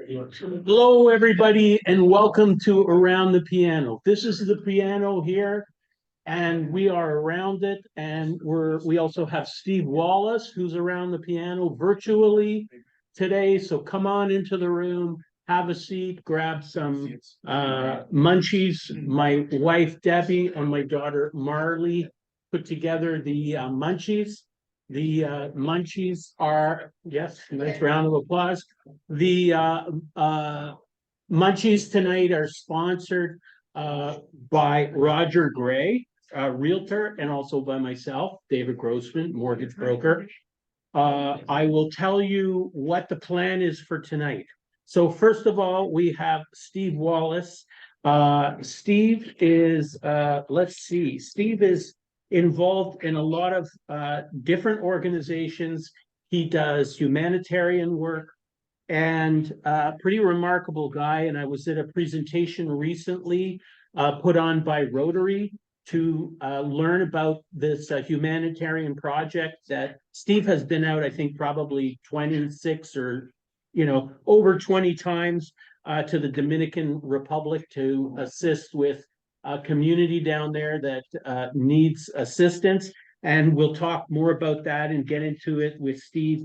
Hello, everybody, and welcome to Around the Piano. This is the piano here, and we are around it. And we also have Steve Wallace, who's around the piano virtually today. So come on into the room, have a seat, grab some munchies. My wife Debbie and my daughter Marley put together the munchies. The munchies are, yes, nice round of applause. The munchies tonight are sponsored by Roger Gray, realtor, and also by myself, David Grossman, mortgage broker. I will tell you what the plan is for tonight. So first of all, we have Steve Wallace. Steve is, Steve is involved in a lot of different organizations. He does humanitarian work and pretty remarkable guy. And I was at a presentation recently put on by Rotary to learn about this humanitarian project that Steve has been out, I think, probably 26 or, over 20 times to the Dominican Republic to assist with a community down there that needs assistance. And we'll talk more about that and get into it with Steve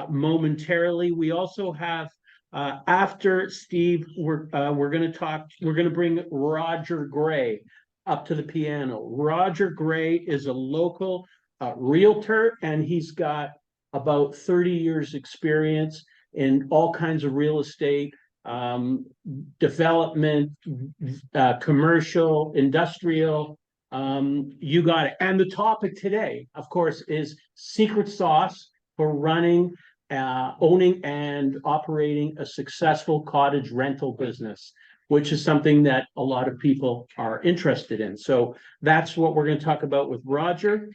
momentarily. We also have after Steve, we're going to bring Roger Gray up to the piano. Roger Gray is a local realtor, and he's got about 30 years experience in all kinds of real estate, development, commercial, industrial. You got it. And the topic today, of course, is secret sauce for running, owning, and operating a successful cottage rental business, which is something that a lot of people are interested in. So that's what we're going to talk about with Roger.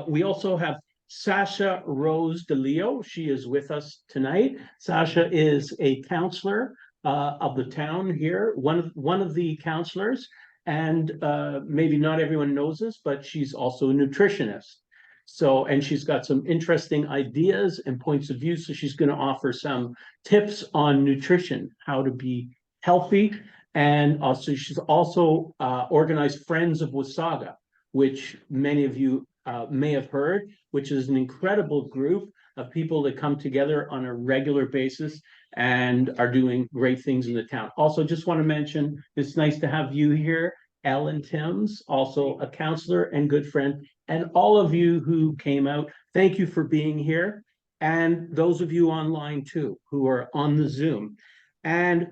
We also have Sasha Rose DeLeo. She is with us tonight. Sasha is a counselor of the town here, one of the counselors, and maybe not everyone knows this, but she's also a nutritionist. So, and she's got some interesting ideas and points of view. So she's going to offer some tips on nutrition, how to be healthy. And also, she's also organized Friends of Wasaga, which many of you may have heard, which is an incredible group of people that come together on a regular basis and are doing great things in the town. Also, just want to mention, it's nice to have you here, Ellen Timms, also a counselor and good friend, and all of you who came out. Thank you for being here. And those of you online too, who are on the Zoom. And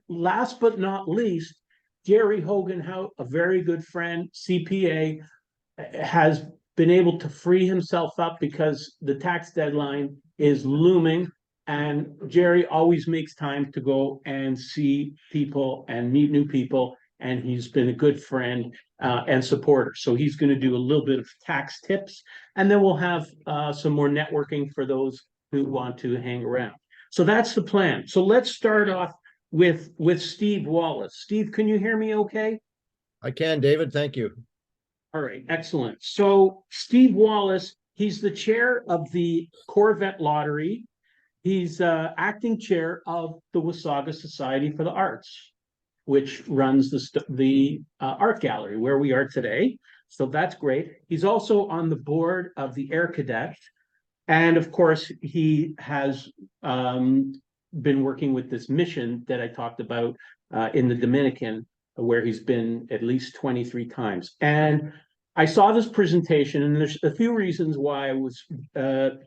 last but not least, Jerry Hogan, a very good friend, CPA, has been able to free himself up because the tax deadline is looming. And Jerry always makes time to go and see people and meet new people. And he's been a good friend and supporter. So he's going to do a little bit of tax tips. And then we'll have some more networking for those who want to hang around. So that's the plan. So let's start off with Steve Wallace. Steve, can you hear me okay? I can, David. Thank you. All right, excellent. So Steve Wallace, he's the chair of the Corvette Lottery. He's acting chair of the Wasaga Society for the Arts, which runs the art gallery where we are today. So that's great. He's also on the board of the Air Cadet. And of course, he has been working with this mission that I talked about in the Dominican, where he's been at least 23 times. And I saw this presentation, and there's a few reasons why I was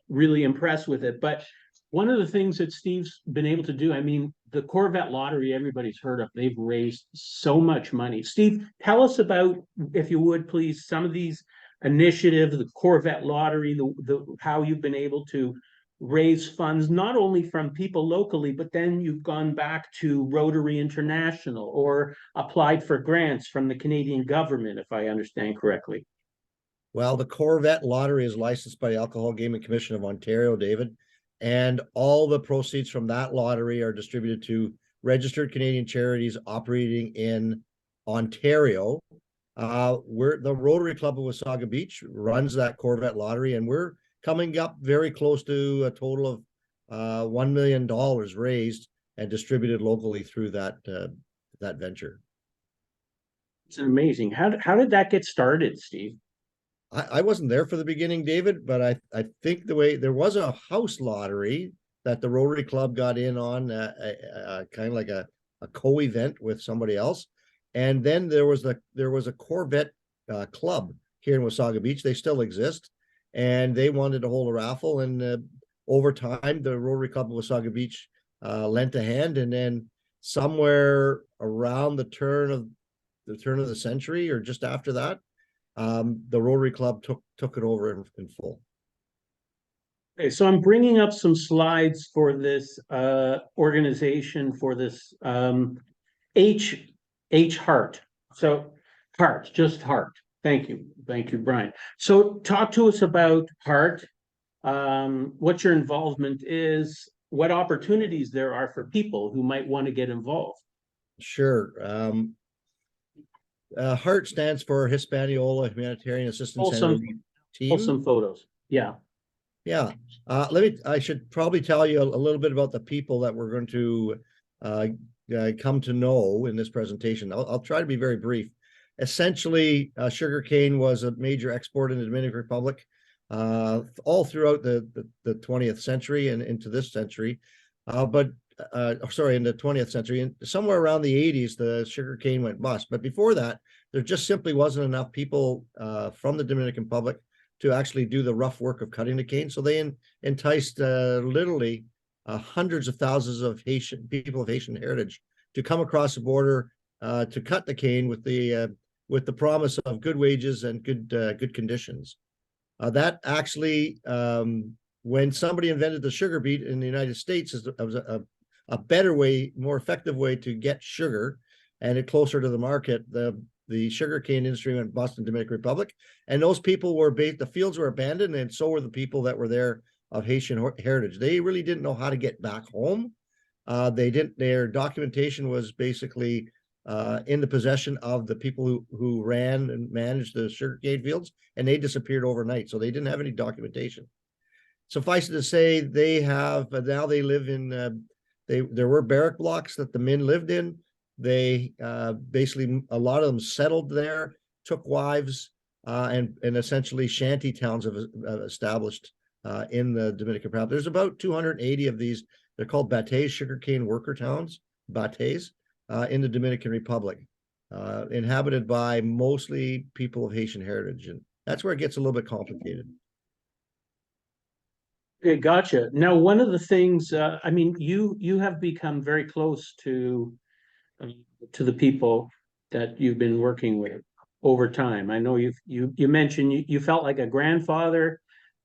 really impressed with it. But one of the things that Steve's been able to do, I mean, the Corvette Lottery, everybody's heard of, they've raised so much money. Steve, tell us about, if you would, please, some of these initiatives, the Corvette Lottery, the how you've been able to raise funds, not only from people locally, but then you've gone back to Rotary International or applied for grants from the Canadian government, if I understand correctly. Well, the Corvette Lottery is licensed by the Alcohol Gaming Commission of Ontario, David, and all the proceeds from that lottery are distributed to registered Canadian charities operating in Ontario. We're the Rotary Club of Wasaga Beach runs that Corvette Lottery, and we're coming up very close to a total of $1 million raised and distributed locally through that venture. It's amazing. How did that get started, Steve? I wasn't there for the beginning, David, but I think the way there was a house lottery that the Rotary Club got in on, kind of like a co-event with somebody else, and then there was a Corvette club here in Wasaga Beach. They still exist, and they wanted to hold a raffle, and over time, the Rotary Club of Wasaga Beach lent a hand, and then somewhere around the turn of the century or just after that, the Rotary Club took it over in full. Okay, so I'm bringing up some slides for this organization for this H Heart. So Heart, just Heart. Thank you, Brian. So talk to us about Heart. What your involvement is, what opportunities there are for people who might want to get involved. Sure. HEART stands for Hispaniola Humanitarian Assistance and Relief Team. Some photos. Yeah. Yeah. I should probably tell you a little bit about the people that we're going to come to know in this presentation. I'll try to be very brief. Essentially, sugarcane was a major export in the Dominican Republic all throughout the 20th century and into this century. In the 20th century, and somewhere around the 80s, the sugarcane went bust. But before that, there just simply wasn't enough people from the Dominican Republic to actually do the rough work of cutting the cane. So they enticed literally hundreds of thousands of people of Haitian heritage to come across the border to cut the cane with the promise of good wages and good conditions. That actually, when somebody invented the sugar beet in the United States, it was a better way, more effective way to get sugar and it closer to the market. The sugarcane industry went bust in Dominican Republic, and those people the fields were abandoned, and so were the people that were there of Haitian heritage. They really didn't know how to get back home. Their documentation was basically in the possession of the people who ran and managed the sugarcane fields, and they disappeared overnight. So they didn't have any documentation. Suffice it to say, now they live in, there were barrack blocks that the men lived in. They basically, a lot of them settled there, took wives, and essentially shanty towns have established in the Dominican Republic. There's about 280 of these. They're called batés, sugarcane worker towns, batés, in the Dominican Republic, inhabited by mostly people of Haitian heritage. And that's where it gets a little bit complicated. Okay, gotcha. Now, one of the things, you have become very close to the people that you've been working with over time. I know you mentioned you felt like a grandfather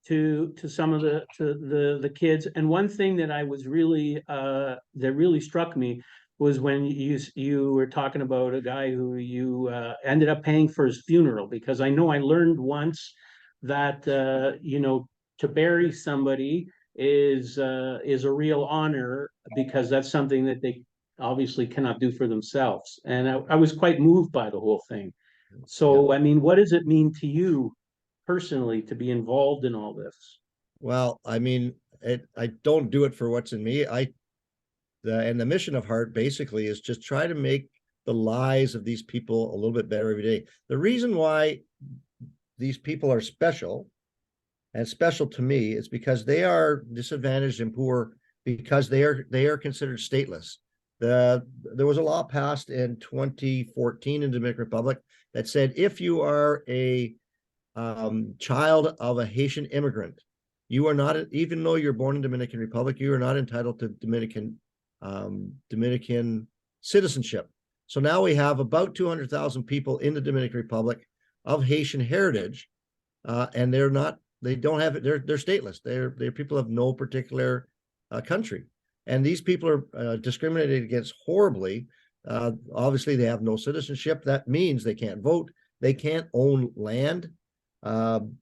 to some of the kids. And one thing that I was really that really struck me was when you were talking about a guy who you ended up paying for his funeral, because I know I learned once that to bury somebody is a real honor, because that's something that they obviously cannot do for themselves. And I was quite moved by the whole thing. So, Yeah. what does it mean to you personally to be involved in all this? Well, I don't do it for what's in me. The mission of HEART basically is just try to make the lives of these people a little bit better every day. The reason why these people are special, and special to me, is because they are disadvantaged and poor, because they are considered stateless. There was a law passed in 2014 in the Dominican Republic that said if you are a child of a Haitian immigrant, you are not, even though you're born in Dominican Republic, you are not entitled to Dominican citizenship. So now we have about 200,000 people in the Dominican Republic of Haitian heritage, and they don't have it. They're stateless. They're people of no particular country, and these people are discriminated against horribly. Obviously, they have no citizenship. That means they can't vote. They can't own land.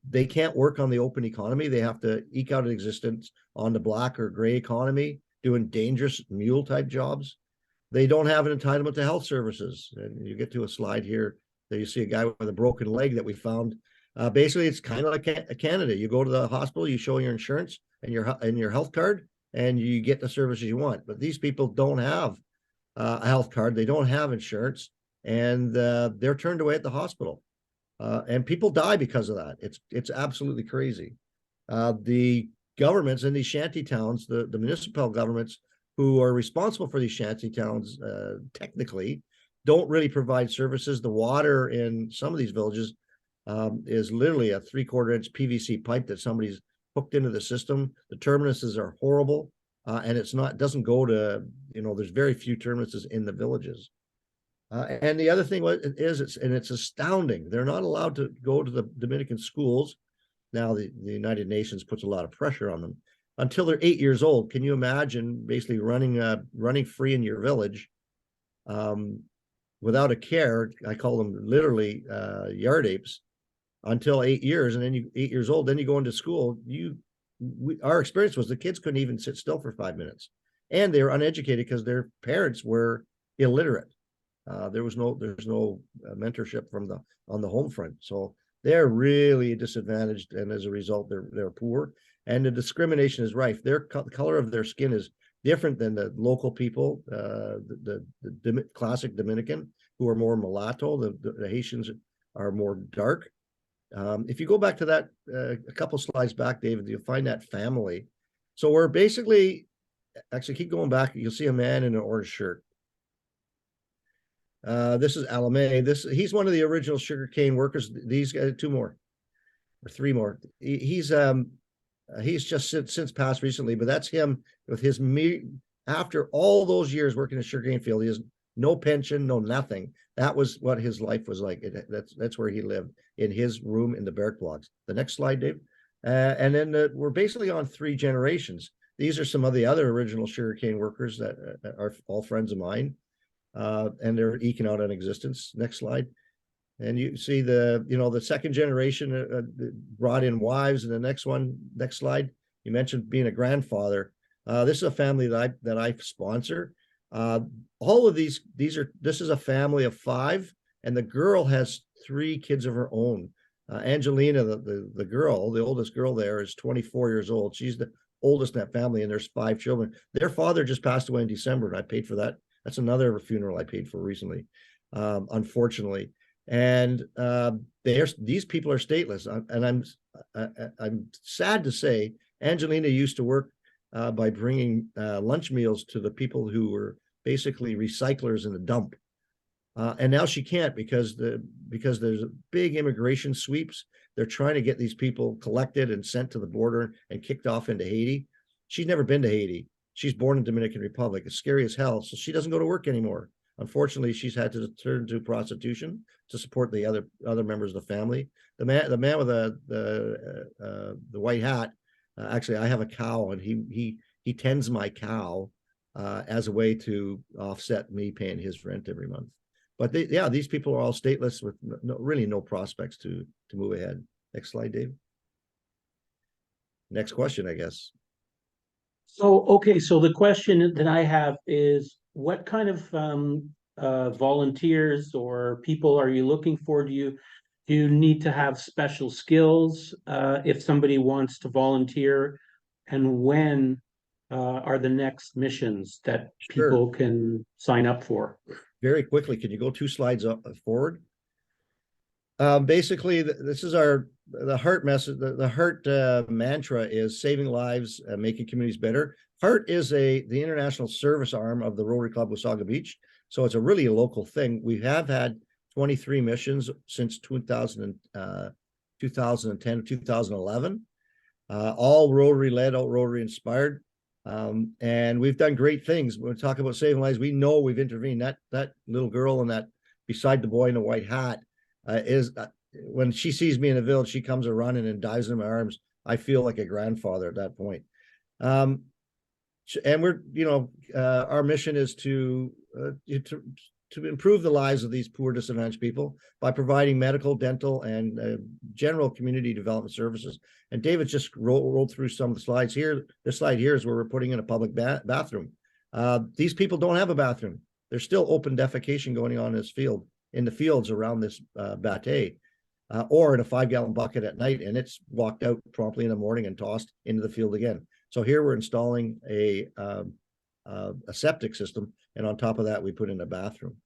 They can't work on the open economy. They have to eke out an existence on the black or gray economy, doing dangerous mule type jobs. They don't have an entitlement to health services. And you get to a slide here, there you see a guy with a broken leg that we found. Basically, it's kind of like Canada. You go to the hospital, you show your insurance and your health card, and you get the services you want. But these people don't have a health card, they don't have insurance, and they're turned away at the hospital. And people die because of that. It's absolutely crazy. The governments in these shanty towns, the municipal governments who are responsible for these shanty towns, technically, don't really provide services. The water in some of these villages is literally a 3/4 inch PVC pipe that somebody's hooked into the system. The terminuses are horrible, and doesn't go to, there's very few terminuses in the villages. And the other thing it's astounding. They're not allowed to go to the Dominican schools. Now the United Nations puts a lot of pressure on them until they're 8 years old. Can you imagine basically running free in your village without a care? I call them literally yard apes until 8 years, and then 8 years old, then you go into school. Our experience was the kids couldn't even sit still for 5 minutes, and they were uneducated because their parents were illiterate. There's no mentorship on the home front, so they're really disadvantaged, and as a result, they're poor, and the discrimination is rife. Their color of their skin is different than the local people, the classic Dominican, who are more mulatto. The Haitians are more dark. If you go back to that a couple slides back, David, you'll find that family. So we're basically, actually keep going back, you'll see a man in an orange shirt. This is Alame. He's one of the original sugarcane workers. These guys, two more or three more. He's just since passed recently, but that's him with his after all those years working in a sugarcane field. He has no pension, no nothing. That was what his life was like. That's where he lived, in his room in the barrack blocks. The next slide, Dave. And then we're basically on 3 generations. These are some of the other original sugarcane workers that are all friends of mine. And they're eking out an existence. Next slide. And you see the second generation brought in wives, and the next slide, you mentioned being a grandfather. This is a family that I sponsor. All of this is a family of 5, and the girl has 3 kids of her own. Angelina, the girl, the oldest girl there, is 24 years old. She's the oldest in that family, and there's 5 children. Their father just passed away in December, and I paid for that. That's another funeral I paid for recently, unfortunately. And these people are stateless. And I'm sad to say, Angelina used to work by bringing lunch meals to the people who were basically recyclers in the dump. And now she can't because there's big immigration sweeps. They're trying to get these people collected and sent to the border and kicked off into Haiti. She's never been to Haiti. She's born in Dominican Republic. It's scary as hell. So she doesn't go to work anymore. Unfortunately, she's had to turn to prostitution to support the other members of the family. The man with the white hat. Actually, I have a cow, and he tends my cow as a way to offset me paying his rent every month. But these people are all stateless with really no prospects to move ahead. Next slide, Dave. Next question, I guess. So, okay, so the question that I have is, what kind of volunteers or people are you looking for? Do you need to have special skills if somebody wants to volunteer? And when are the next missions that people can sign up for? Very quickly, can you go 2 slides forward? Basically, this is the heart message. The heart mantra is saving lives, making communities better. Heart is the international service arm of the Rotary Club Wasaga Beach, so it's a really local thing. We have had 23 missions since 2010 2011, all Rotary led, all Rotary inspired, and we've done great things. When we talk about saving lives, we know we've intervened. That little girl and that beside the boy in the white hat is when she sees me in the village, she comes running and dives in my arms. I feel like a grandfather at that point. And we're, our mission is to improve the lives of these poor, disadvantaged people by providing medical, dental, and general community development services. And David just rolled through some of the slides here. This slide here is where we're putting in a public bathroom. These people don't have a bathroom. There's still open defecation going on in the fields around this batey, or in a 5-gallon bucket at night, and it's walked out promptly in the morning and tossed into the field again. So here we're installing a septic system, and on top of that, we put in a bathroom.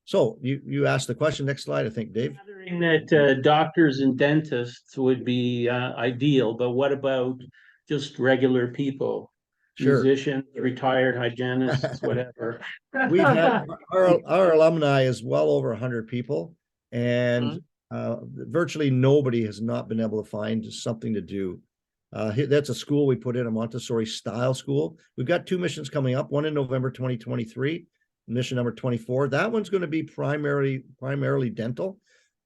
So you asked the question. Next slide, I think, Dave. Gathering that doctors and dentists would be ideal, but what about just regular people? Sure. Musicians, retired hygienists, whatever. We've had our alumni is well over 100 people, and virtually nobody has not been able to find something to do. That's a school we put in, a Montessori style school. We've got 2 missions coming up, one in November 2023, mission number 24. That one's going to be primarily dental.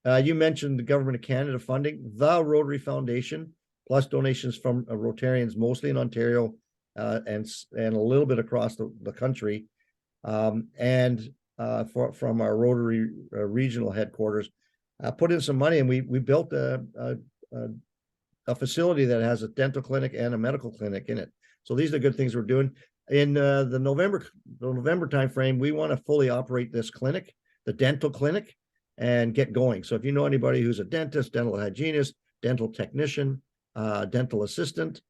You mentioned the Government of Canada funding, the Rotary Foundation, plus donations from Rotarians, mostly in Ontario, and a little bit across the country, and from our Rotary regional headquarters, put in some money, and we built a facility that has a dental clinic and a medical clinic in it. So these are the good things we're doing. In the November timeframe, we want to fully operate this clinic, the dental clinic, and get going. So if you know anybody who's a dentist, dental hygienist, dental technician, dental assistant,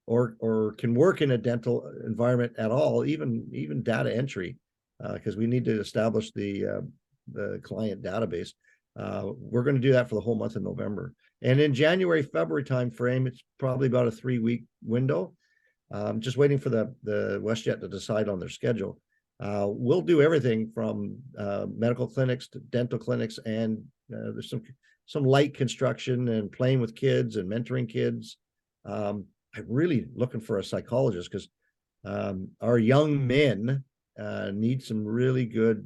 or can work in a dental environment at all, even data entry, because we need to establish the client database. We're going to do that for the whole month of November. And in January, February timeframe, it's probably about a 3-week window. Just waiting for the WestJet to decide on their schedule. We'll do everything from medical clinics to dental clinics, and there's some light construction and playing with kids and mentoring kids. I'm really looking for a psychologist, because our young men need some really good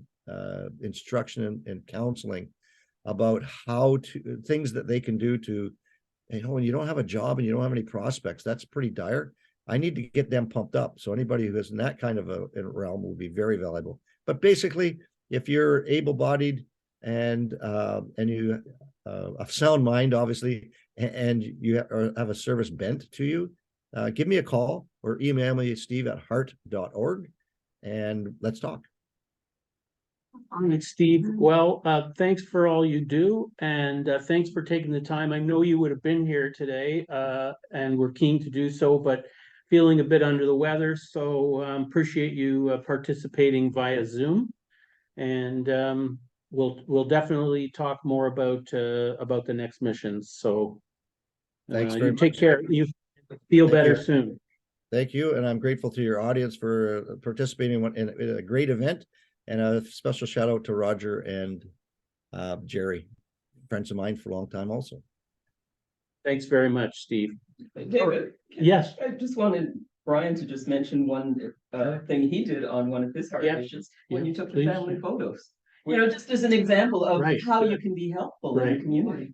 instruction and counseling about things that they can do to, when you don't have a job and you don't have any prospects, that's pretty dire. I need to get them pumped up. So anybody who is in that kind of a realm will be very valuable. But basically, if you're able-bodied and you a sound mind, obviously, and you have a service bent to you, give me a call or email me, steve@heart.org, and let's talk. All right, Steve. Well, thanks for all you do, and thanks for taking the time. I know you would have been here today, and we're keen to do so, but feeling a bit under the weather, so appreciate you participating via Zoom. And we'll definitely talk more about the next missions. So Thanks very you much. take care. You feel Thank better you. soon. Thank you, and I'm grateful to your audience for participating in a great event. And a special shout out to Roger and Jerry, friends of mine for a long time also. Thanks very much, Steve. David, Yes. I just wanted Brian to just mention one thing he did on one of his hard Yeah. missions when you took Please. the family photos. You know, just as an example of Right. how you can be helpful in Right. the community.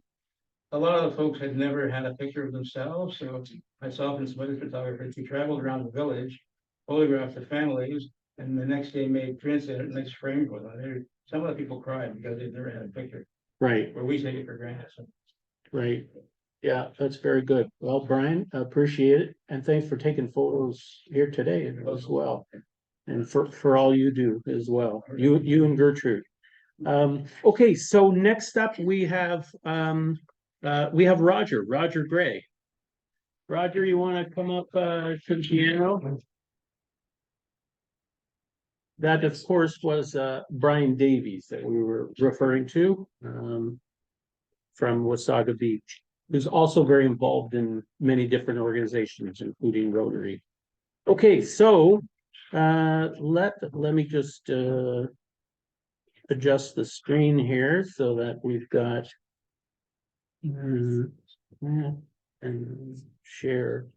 A lot of the folks had never had a picture of themselves, so myself and some other photographers, we traveled around the village, photographed the families, and the next day made prints and a nice frame for them. Some of the people cried because they'd never had a picture, Right. where we take it for granted. So Right. Yeah, that's very good. Well, Brian, I appreciate it. And thanks for taking photos here today as well. And for all you do as well. You and Gertrude. Okay, so next up we have Roger Gray. Roger, you want to come up to the piano? That, of course, was Brian Davies that we were referring to from Wasaga Beach, who's also very involved in many different organizations, including Rotary. Okay, so let me just adjust the screen here so that we've got and share.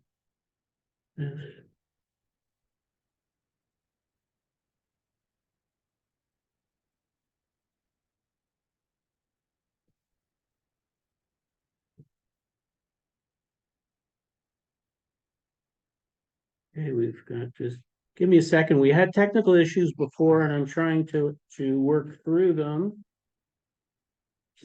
Okay, we've got just give me a second. We had technical issues before, and I'm trying to work through them.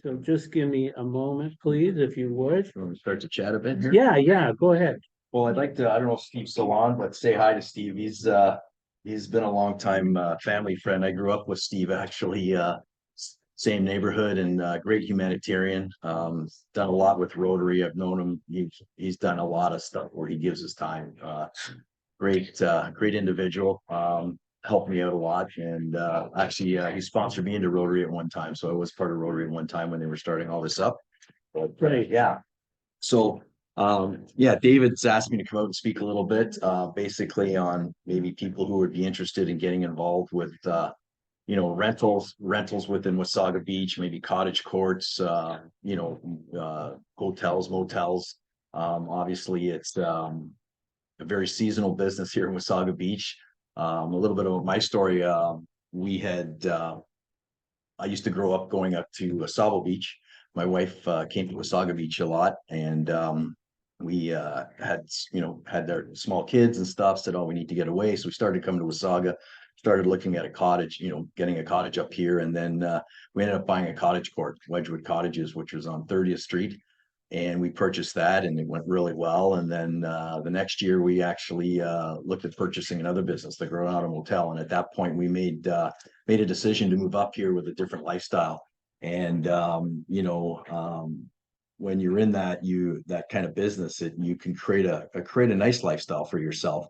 So just give me a moment, please, if you would. You want to start to chat a bit here? Yeah, go ahead. Well, I'd like to, I don't know if Steve's still on, but say hi to Steve. He's been a long time family friend. I grew up with Steve actually same neighborhood and great humanitarian. Done a lot with Rotary. I've known him. He's done a lot of stuff where he gives his time. Great individual. Helped me out a lot, and actually he sponsored me into Rotary at one time. So I was part of Rotary at one time when they were starting all this up. But Right. yeah. So yeah, David's asked me to come out and speak a little bit, basically on maybe people who would be interested in getting involved with rentals within Wasaga Beach, maybe cottage courts, hotels, motels. Obviously it's a very seasonal business here in Wasaga Beach. A little bit of my story. We had I used to grow up going up to Savo Beach. My wife came to Wasaga Beach a lot, and we had their small kids and stuff. Said, "Oh, we need to get away." So we started coming to Wasaga. Started looking at a cottage, getting a cottage up here, and then we ended up buying a cottage court, Wedgwood Cottages, which was on 30th Street, and we purchased that, and it went really well. And then the next year, we actually looked at purchasing another business, the Granada Motel, and at that point, we made a decision to move up here with a different lifestyle. And when you're in that kind of business, you can create a nice lifestyle for yourself.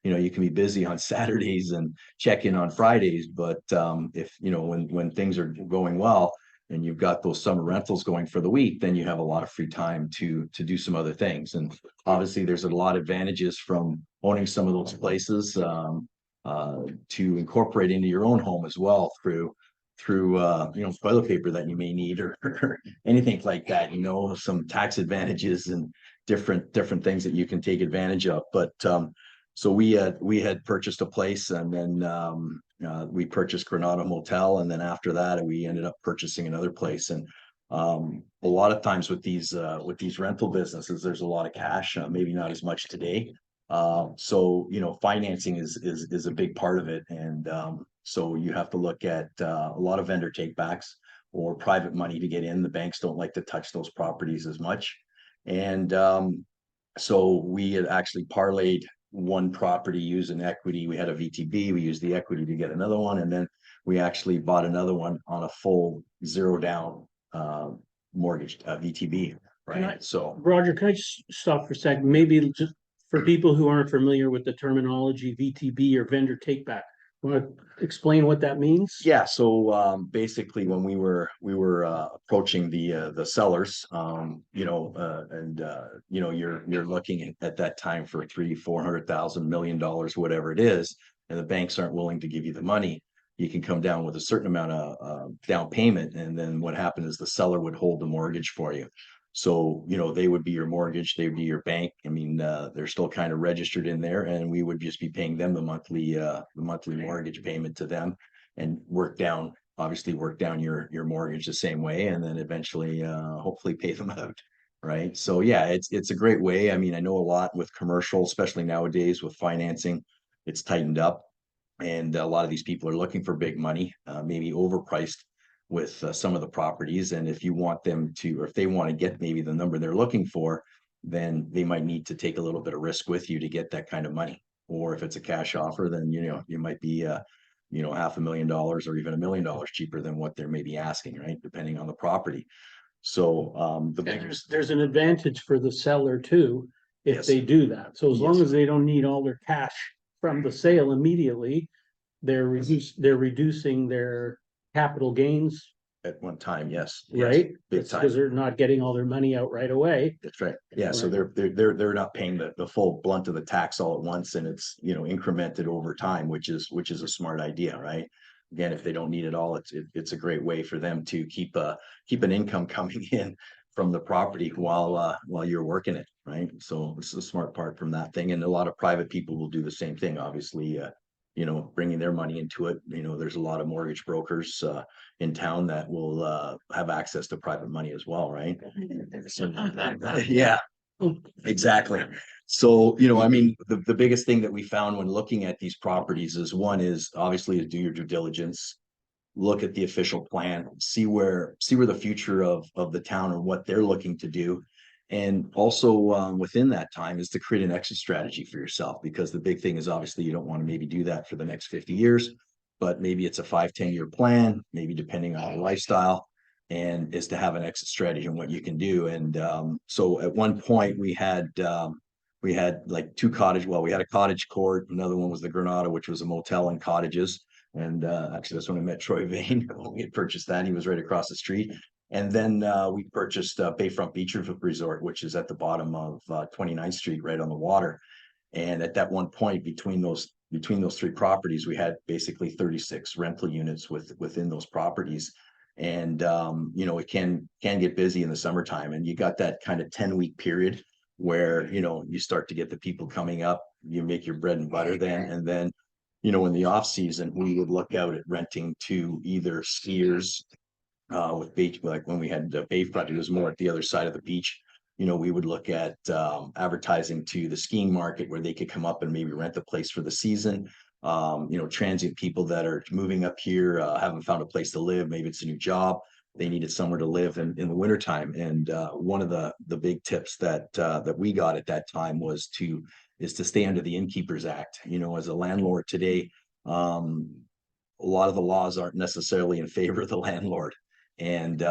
You can be busy on Saturdays and check in on Fridays, but if when things are going well and you've got those summer rentals going for the week, then you have a lot of free time to do some other things. And obviously, there's a lot of advantages from owning some of those places to incorporate into your own home as well through toilet paper that you may need or anything like that. Some tax advantages and different things that you can take advantage of. But so we had purchased a place, and then we purchased Granada Motel, and then after that we ended up purchasing another place. And a lot of times with these rental businesses, there's a lot of cash, maybe not as much today. So financing is a big part of it, and so you have to look at a lot of vendor takebacks or private money to get in. The banks don't like to touch those properties as much, and so we had actually parlayed one property using equity. We had a VTB. We used the equity to get another one, and then we actually bought another one on a full zero down mortgage VTB. Right. So Roger, can I just stop for a second? Maybe just for people who aren't familiar with the terminology VTB or vendor takeback, want to explain what that means? yeah, so basically when we were approaching the sellers, you're looking at that time for $300,000-$400,000 million, whatever it is, and the banks aren't willing to give you the money. You can come down with a certain amount of down payment, and then what happened is the seller would hold the mortgage for you. So, they would be your mortgage, they'd be your bank. I mean, they're still kind of registered in there, and we would just be paying them the monthly mortgage payment to them, and work down your mortgage the same way, and then eventually, hopefully pay them out. Right. So yeah, it's a great way. I mean, I know a lot with commercial, especially nowadays with financing, it's tightened up, and a lot of these people are looking for big money, maybe overpriced with some of the properties. And if you want them to, or if they want to get maybe the number they're looking for, then they might need to take a little bit of risk with you to get that kind of money. Or if it's a cash offer, then you might be $500,000 or even $1 million cheaper than what they're maybe asking, right? Depending on the property. So There's an advantage for the seller too, if Yes. they do that. So as long Yes. as they don't need all their cash from the sale immediately, they're reducing their capital gains, at one time, yes. right? Big It's time. because they're not getting all their money out right away. That's right. Yeah. So Right. they're not paying the full blunt of the tax all at once, and it's incremented over time, which is a smart idea, right? Again, if they don't need it all, it's a great way for them to keep an income coming in from the property while you're working it, right? So it's the smart part from that thing, and a lot of private people will do the same thing. Obviously, bringing their money into it. There's a lot of mortgage brokers in town that will have access to private money as well, right? Yeah, exactly. So, I mean, the biggest thing that we found when looking at these properties is obviously to do your due diligence, look at the official plan, see where the future of the town and what they're looking to do. And also within that time is to create an exit strategy for yourself, because the big thing is obviously you don't want to maybe do that for the next 50 years. but maybe it's a 5-10 year plan, maybe depending on your lifestyle, and is to have an exit strategy and what you can do. And so at one point we had like two cottage. Well, we had a cottage court. Another one was the Granada, which was a motel and cottages. And actually, that's when I met Troy Vane. When we had purchased that, he was right across the street. And then we purchased Bayfront Beach Resort, which is at the bottom of 29th Street, right on the water. And at that one point, between those three properties, we had basically 36 rental units within those properties. And you know, it can get busy in the summertime, and you got that kind of 10-week period where, you know, you start to get the people coming up, you make your bread and butter then. And then, you know, in the off season, we would look out at renting to either skiers with beach, like when we had Bayfront, it was more at the other side of the beach. You know, we would look at advertising to the skiing market where they could come up and maybe rent a place for the season. You know, transient people that are moving up here, haven't found a place to live. Maybe it's a new job. They needed somewhere to live in the wintertime. And one of the big tips that we got at that time is to stay under the Innkeepers Act. You know, as a landlord today, a lot of the laws aren't necessarily in favor of the landlord. And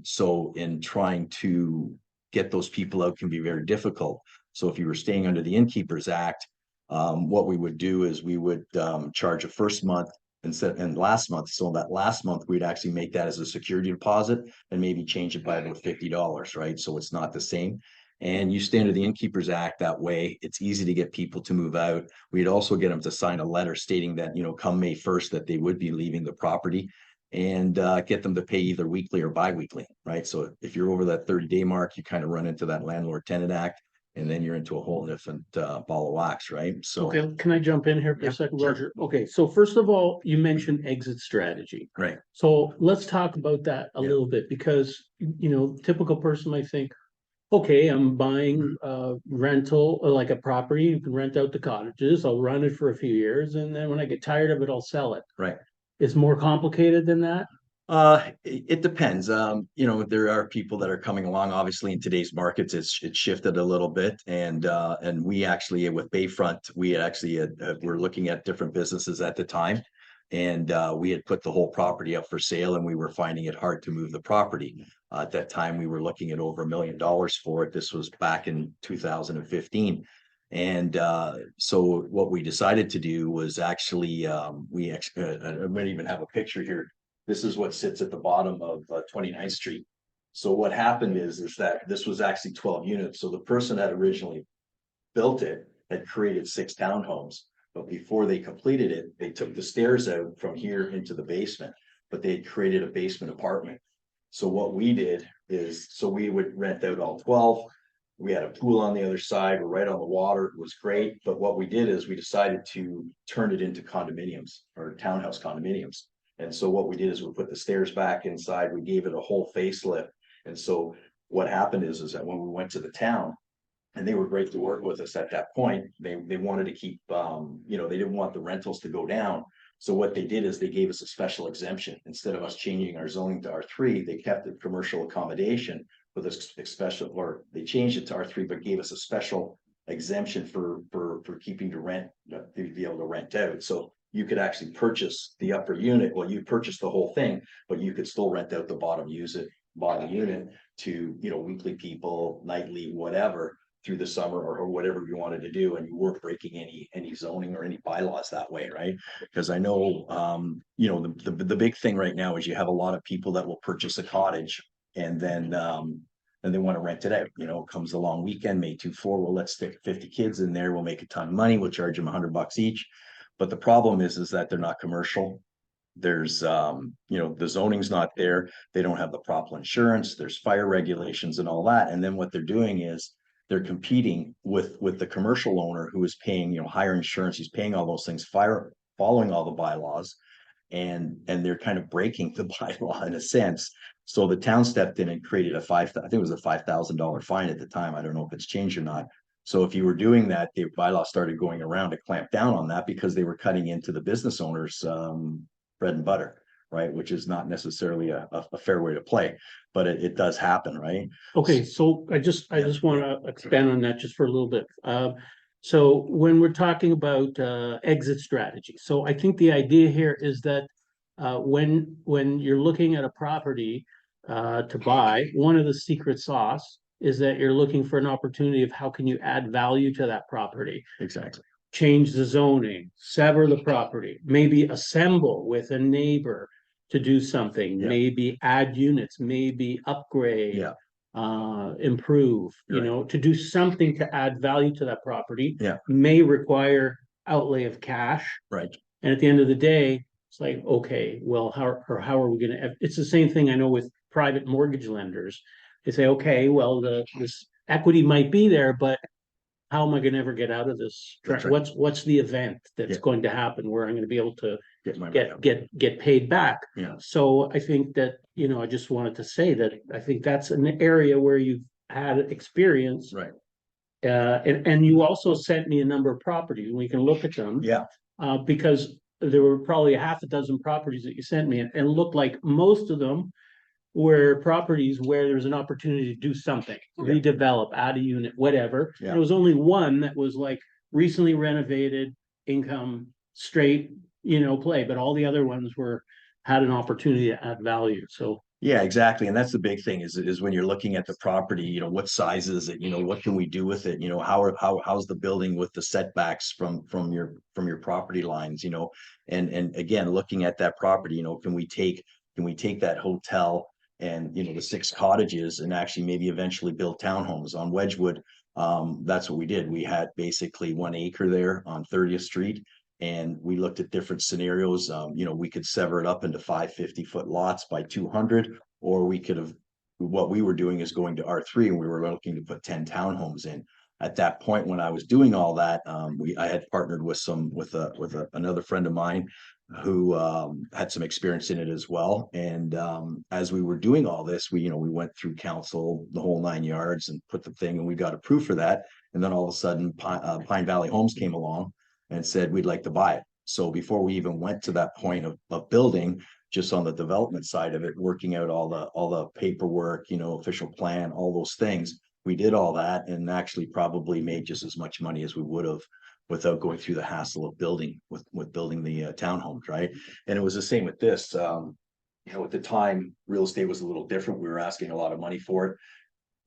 so in trying to get those people out can be very difficult. So if you were staying under the Innkeepers Act, what we would do is we would charge a first month and last month. So that last month, we'd actually make that as a security deposit and maybe change it by about $50, right? So it's not the same. And you stay under the Innkeepers Act that way. It's easy to get people to move out. We'd also get them to sign a letter stating that, you know, come May 1st, that they would be leaving the property, and get them to pay either weekly or biweekly, right? So if you're over that 30-day mark, you kind of run into that landlord tenant act, and then you're into a whole different ball of wax, right? So, Okay, can I jump in here for Yeah, a second, sure. Roger? Okay, so first of all, you mentioned exit strategy. right, So let's talk about that a Yeah. little bit, because, you know, typical person might think, okay, I'm buying rental, like a property, you can rent out the cottages, I'll run it for a few years, and then when I get tired of it, I'll sell it. right. It's more complicated than that? It depends. You know, there are people that are coming along. Obviously, in today's markets, it's shifted a little bit, and we actually with Bayfront, we had actually were looking at different businesses at the time, and we had put the whole property up for sale, and we were finding it hard to move the property. At that time, we were looking at over $1 million for it. This was back in 2015. And so what we decided to do was actually I might even have a picture here. This is what sits at the bottom of 29th Street. So what happened is that this was actually 12 units. So the person that originally built it had created 6 townhomes, but before they completed it, they took the stairs out from here into the basement, but they had created a basement apartment. So what we did is, so we would rent out all 12. We had a pool on the other side. We're right on the water. It was great. But what we did is we decided to turn it into condominiums or townhouse condominiums. And so what we did is we put the stairs back inside. We gave it a whole facelift. And so what happened is that when we went to the town, and they were great to work with us at that point, they wanted to keep, you know, they didn't want the rentals to go down. So what they did is they gave us a special exemption. Instead of us changing our zoning to R3, they kept it commercial accommodation with a special, or they changed it to R3, but gave us a special exemption for keeping to rent, to be able to rent out. So you could actually purchase the upper unit. Well, you purchase the whole thing, but you could still rent out the bottom unit to, you know, weekly people, nightly, whatever, through the summer or whatever you wanted to do, and you weren't breaking any zoning or any bylaws that way, right? Because I know, you know, the big thing right now is you have a lot of people that will purchase a cottage and then they want to rent it out. You know, comes a long weekend, May 2-4, well, let's stick 50 kids in there, we'll make a ton of money, we'll charge them $100 each. But the problem is that they're not commercial. There's you know, the zoning's not there, they don't have the proper insurance, there's fire regulations and all that. And then what they're doing is they're competing with the commercial owner who is paying, you know, higher insurance, he's paying all those things, following all the bylaws, and they're kind of breaking the bylaw in a sense. So the town stepped in and created I think it was a $5,000 fine at the time. I don't know if it's changed or not. So if you were doing that, the bylaw started going around to clamp down on that because they were cutting into the business owners' bread and butter, right? Which is not necessarily a fair way to play, but it does happen, right? Okay, so I just want to expand on that just for a little bit. So when we're talking about exit strategy, so I think the idea here is that when you're looking at a property to buy, one of the secret sauce is that you're looking for an opportunity of how can you add value to that property. Exactly. Change the zoning, sever the property, maybe assemble with a neighbor to do something, Yeah. maybe add units, maybe upgrade. Yeah. Improve, Right. to do something to add value to that property. Yeah. May require outlay of cash. Right. And at the end of the day, it's like, okay, well, how are we gonna, it's the same thing I know with private mortgage lenders. They say, okay, well, this equity might be there, but how am I gonna ever get out of this? That's right. What's the event that's Yeah. going to happen where I'm gonna be able to Get my money out. get paid back? Yeah. So I think that, I just wanted to say that I think that's an area where you've had experience. Right. And you also sent me a number of properties, and we can look at them. Yeah. Because there were probably a half a dozen properties that you sent me, and it looked like most of them were properties where there was an opportunity to do something, Yeah. redevelop, add a unit, whatever. Yeah. And there was only one that was like recently renovated, income straight, play, but all the other ones had an opportunity to add value. So Yeah, exactly. And that's the big thing is when you're looking at the property, what size is it? What can we do with it? How's the building with the setbacks from your property lines, and again, looking at that property, can we take that hotel and the 6 cottages and actually maybe eventually build townhomes on Wedgwood? That's what we did. We had basically 1 acre there on 30th Street. And we looked at different scenarios. We could sever it up into 550-foot lots by 200, or we could have, what we were doing is going to R3 and we were looking to put 10 townhomes in. At that point, when I was doing all that, I had partnered with another friend of mine who had some experience in it as well. And as we were doing all this, we went through council, the whole 9 yards, and put the thing, and we got approved for that. And then all of a sudden, Pine Valley Homes came along and said, we'd like to buy it. So before we even went to that point of building, just on the development side of it, working out all the paperwork, official plan, all those things, we did all that and actually probably made just as much money as we would have without going through the hassle of building the townhomes, right? And it was the same with this. At the time, real estate was a little different. We were asking a lot of money for it,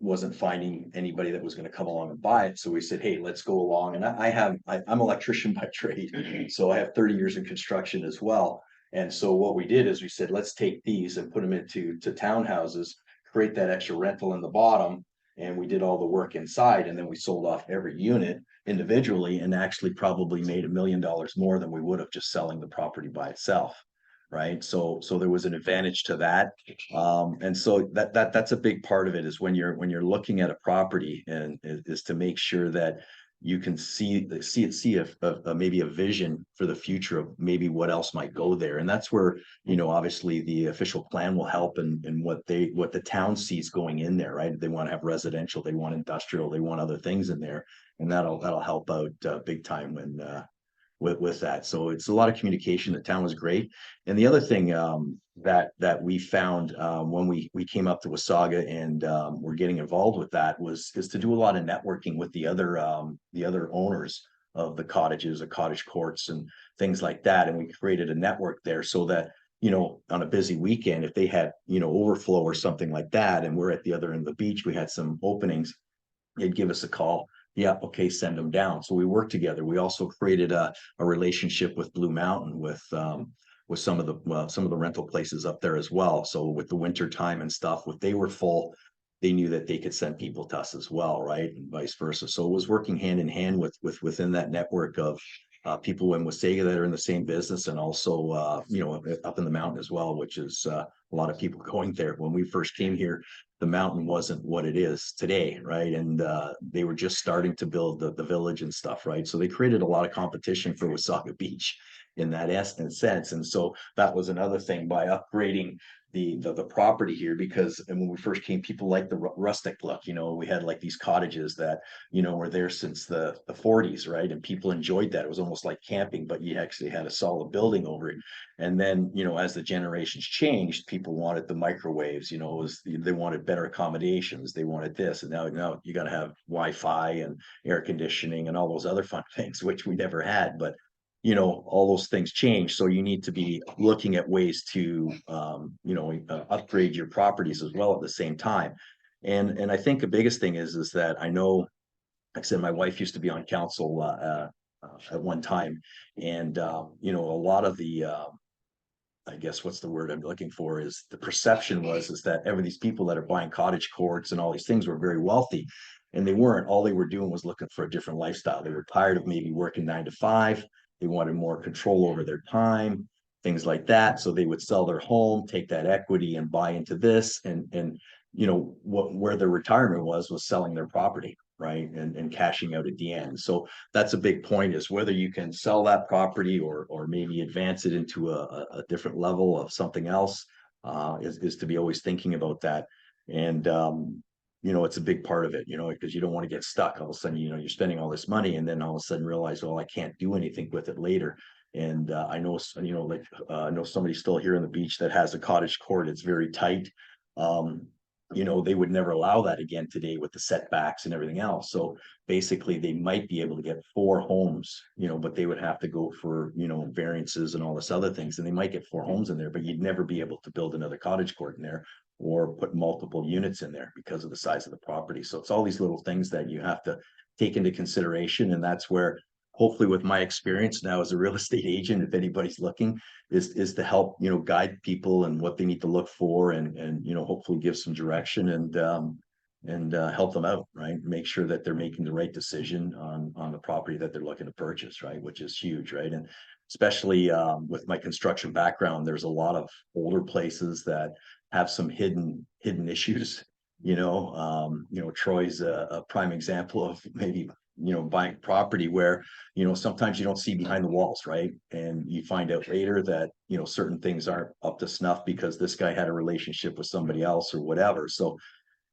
wasn't finding anybody that was going to come along and buy it. So we said, hey, let's go along. And I'm an electrician by trade. So I have 30 years in construction as well. And so what we did is we said, let's take these and put them into townhouses, create that extra rental in the bottom. And we did all the work inside. And then we sold off every unit individually and actually probably made $1 million more than we would have just selling the property by itself. Right. So there was an advantage to that. And so that's a big part of it is when you're looking at a property and is to make sure that you can see maybe a vision for the future of maybe what else might go there. And that's where, obviously the official plan will help and what the town sees going in there, right? They want to have residential, they want industrial, they want other things in there. And that'll help out big time when with that. So it's a lot of communication. The town was great. And the other thing that we found when we came up to Wasaga and we're getting involved with that is to do a lot of networking with the other owners of the cottages, the cottage courts and things like that. And we created a network there so that, on a busy weekend, if they had, overflow or something like that, and we're at the other end of the beach, we had some openings, they'd give us a call. Yeah, okay, send them down. So we worked together. We also created a relationship with Blue Mountain with some of the rental places up there as well. So with the winter time and stuff, if they were full, they knew that they could send people to us as well, right? And vice versa. So it was working hand in hand within that network of people in Wasaga that are in the same business and also up in the mountain as well, which is a lot of people going there. When we first came here, the mountain wasn't what it is today, right? And they were just starting to build the village and stuff, right? So they created a lot of competition for Wasaga Beach in that sense. And so that was another thing by upgrading the property here, because and when we first came, people liked the rustic look. You know, we had like these cottages that, you know, were there since the 40s, right? And people enjoyed that. It was almost like camping, but you actually had a solid building over it. And then, you know, as the generations changed, people wanted the microwaves, you know, they wanted better accommodations, they wanted this. And now you got to have Wi-Fi and air conditioning and all those other fun things, which we never had. But you know, all those things change. So you need to be looking at ways to, you know, upgrade your properties as well at the same time. And I think the biggest thing is that I know, like I said, my wife used to be on council at one time, and you know, a lot of the I guess what's the word I'm looking for is the perception is that every these people that are buying cottage courts and all these things were very wealthy, and they weren't. All they were doing was looking for a different lifestyle. They were tired of maybe working 9 to 5. They wanted more control over their time, things like that. So they would sell their home, take that equity, and buy into this. And you know what where their retirement was selling their property, right, and cashing out at the end. So that's a big point, is whether you can sell that property or maybe advance it into a different level of something else, is to be always thinking about that. And you know, it's a big part of it, you know, because you don't want to get stuck. All of a sudden, you know, you're spending all this money and then all of a sudden realize, well, I can't do anything with it later. And I know, you know, like I know somebody still here on the beach that has a cottage court. It's very tight. Um, you know, they would never allow that again today with the setbacks and everything else. So basically they might be able to get 4 homes, you know, but they would have to go for, you know, variances and all this other things. And they might get 4 homes in there, but you'd never be able to build another cottage court in there or put multiple units in there because of the size of the property. So it's all these little things that you have to take into consideration. And that's where hopefully with my experience now as a real estate agent, if anybody's looking, is to help, you know, guide people and what they need to look for, and you know, hopefully give some direction and help them out, right? Make sure that they're making the right decision on the property that they're looking to purchase, right? Which is huge, right? And especially with my construction background, there's a lot of older places that have some hidden issues. You know, Troy's a prime example of maybe, you know, buying property where, you know, sometimes you don't see behind the walls, right? And you find out later that, you know, certain things aren't up to snuff because this guy had a relationship with somebody else or whatever. So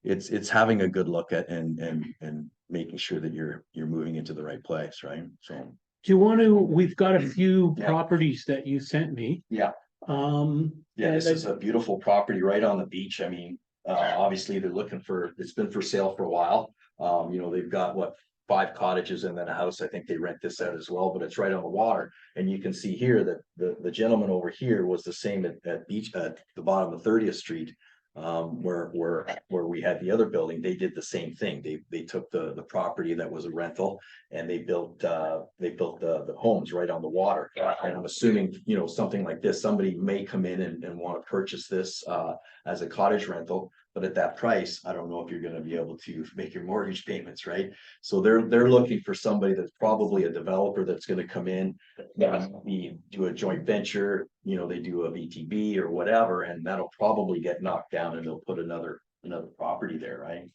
it's having a good look at and making sure that you're moving into the right place, right? So Do you want to, we've got a few Yeah. properties that you sent me. yeah. Um, Yeah, this and is a beautiful property right on the beach. I mean, obviously they're looking for, it's been for sale for a while. You know, they've got what, 5 cottages and then a house. I think they rent this out as well, but it's right on the water. And you can see here that the gentleman over here was the same at beach at the bottom of 30th Street. Where we had the other building, they did the same thing. They took the property that was a rental and they built the homes right on the water. And I'm assuming, you know, something like this, somebody may come in and want to purchase this as a cottage rental, but at that price, I don't know if you're going to be able to make your mortgage payments, right? So they're looking for somebody that's probably a developer that's going to come in, maybe do a joint venture, you know, they do a VTB or whatever, and that'll probably get knocked down and they'll put another property there, right?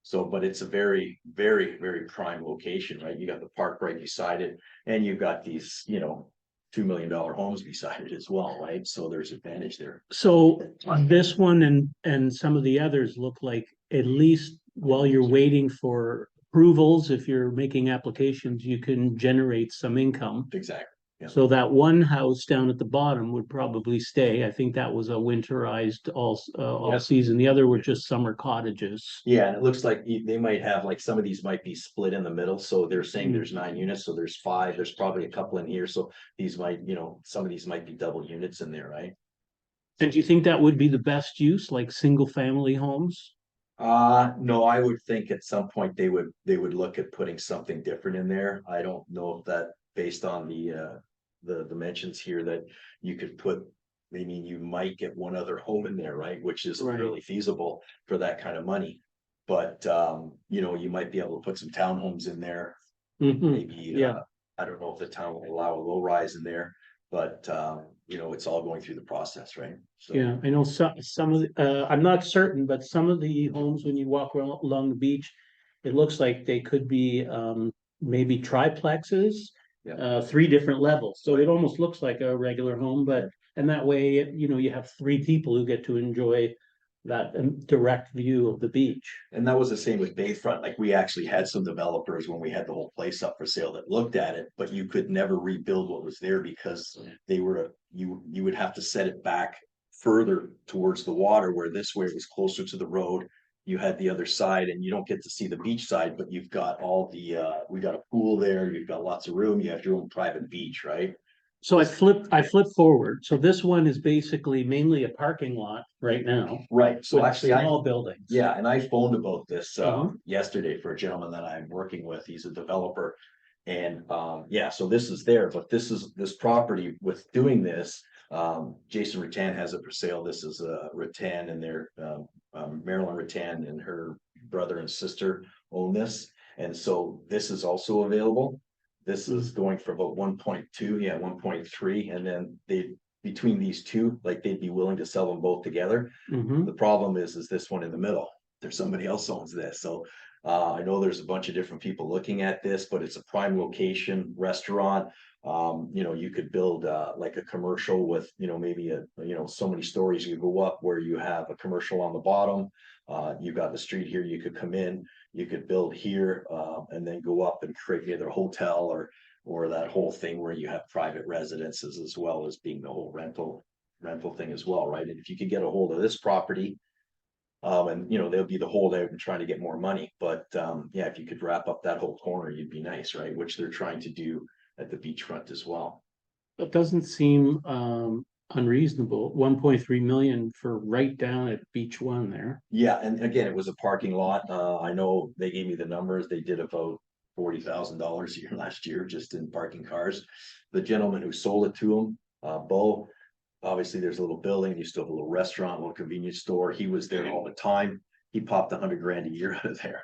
So, but it's a very, very, very prime location, right? You got the park right beside it, and you've got these, you know, $2 million homes beside it as well, right? So there's advantage there. so this one and some of the others look like, at least while you're waiting for approvals, if you're making applications, you can generate some income. Exactly. Yeah. So that one house down at the bottom would probably stay. I think that was a winterized all Yeah. season. The other were just summer cottages. Yeah, and it looks like they might have, like, some of these might be split in the middle, so they're saying Mm. there's 9 units, so there's 5, there's probably a couple in here, so these might, you know, some of these might be double units in there, right? And do you think that would be the best use, like single family homes? No, I would think at some point they would look at putting something different in there. I don't know if that, based on the dimensions here, that you could put, maybe you might get one other home in there, right? Which isn't Right. really feasible for that kind of money. But you know, you might be able to put some townhomes in there, Mhm. maybe, Yeah. I don't know if the town will allow a low rise in there, but you know, it's all going through the process, right? So Yeah, I know some of the, I'm not certain, but some of the homes, when you walk along the beach, it looks like they could be maybe triplexes, Yeah. 3 different levels. So it almost looks like a regular home, but And that way, you know, you have three people who get to enjoy that direct view of the beach. And that was the same with Bayfront. Like we actually had some developers when we had the whole place up for sale that looked at it, but you could never rebuild what was there because they were, you would have to set it back further towards the water, where this way it was closer to the road. You had the other side and you don't get to see the beach side, but you've got all the, we got a pool there, you've got lots of room, you have your own private beach, right? So I flipped forward. So this one is basically mainly a parking lot right now. Right, so with actually small buildings. yeah, and I phoned about this Mhm. yesterday for a gentleman that I'm working with. He's a developer. And yeah, so this is there, but this property with doing this, Jason Rattan has it for sale. This is Rattan and their Marilyn Rattan and her brother and sister own this. And so this is also available. This is going for about 1.2, yeah, 1.3, and then between these two, like they'd be willing to sell them both together. Mhm. The problem is this one in the middle. There's somebody else owns this. So I know there's a bunch of different people looking at this, but it's a prime location restaurant. You know, you could build like a commercial with, you know, maybe so many stories you go up where you have a commercial on the bottom. You've got the street here, you could come in, you could build here and then go up and create either a hotel or that whole thing where you have private residences as well as being the whole rental thing as well, right? And if you could get a hold of this property, and you know, they'll be the holdout and trying to get more money. But yeah, if you could wrap up that whole corner, you'd be nice, right? Which they're trying to do at the beachfront as well. It doesn't seem unreasonable. 1.3 million for right down at Beach One there. Yeah, and again, it was a parking lot. I know they gave me the numbers. They did about $40,000 a year last year just in parking cars. The gentleman who sold it to him, Bo, obviously there's a little building, you still have a little restaurant, little convenience store. He was there all the time. He popped 100 grand a year out of there.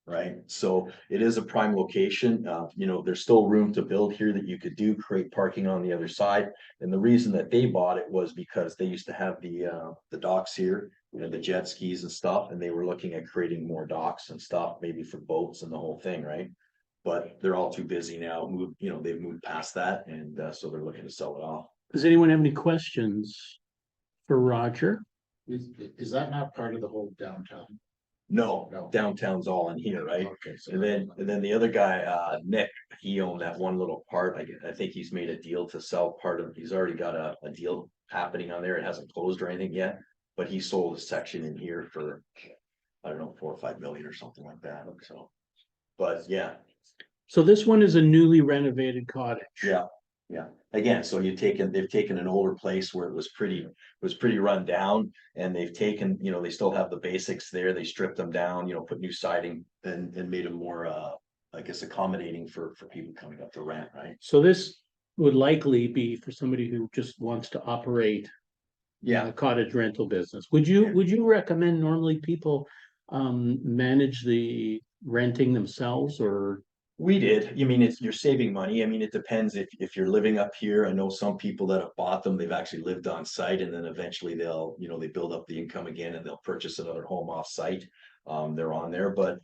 Right, so it is a prime location. You know, there's still room to build here that you could do, create parking on the other side. And the reason that they bought it was because they used to have the docks here, you know, the jet skis and stuff, and they were looking at creating more docks and stuff, maybe for boats and the whole thing, right? But they're all too busy now. They've moved past that, and so they're looking to sell it off. Does anyone have any questions for Roger? Is that not part of the whole downtown? No, No. downtown's all in here, right? Okay, so. And then the other guy, Nick, he owned that one little part. I think he's made a deal to sell part of, he's already got a deal happening on there. It hasn't closed or anything yet. But he sold a section in here for, I don't know, 4 or 5 million or something like that. So, but yeah, So this one is a newly renovated cottage. yeah. Yeah, again, so they've taken an older place where it was pretty run down, and they've taken, you know, they still have the basics there. They stripped them down, you know, put new siding and made them more I guess accommodating for people coming up to rent, right? So this would likely be for somebody who just wants to operate Yeah, a cottage rental business. Would Yeah. you recommend normally people manage the renting themselves, or? we did. I mean, you're saving money. I mean, it depends if you're living up here. I know some people that have bought them, they've actually lived on site, and then eventually they'll, you know, they build up the income again and they'll purchase another home off site. They're on there, but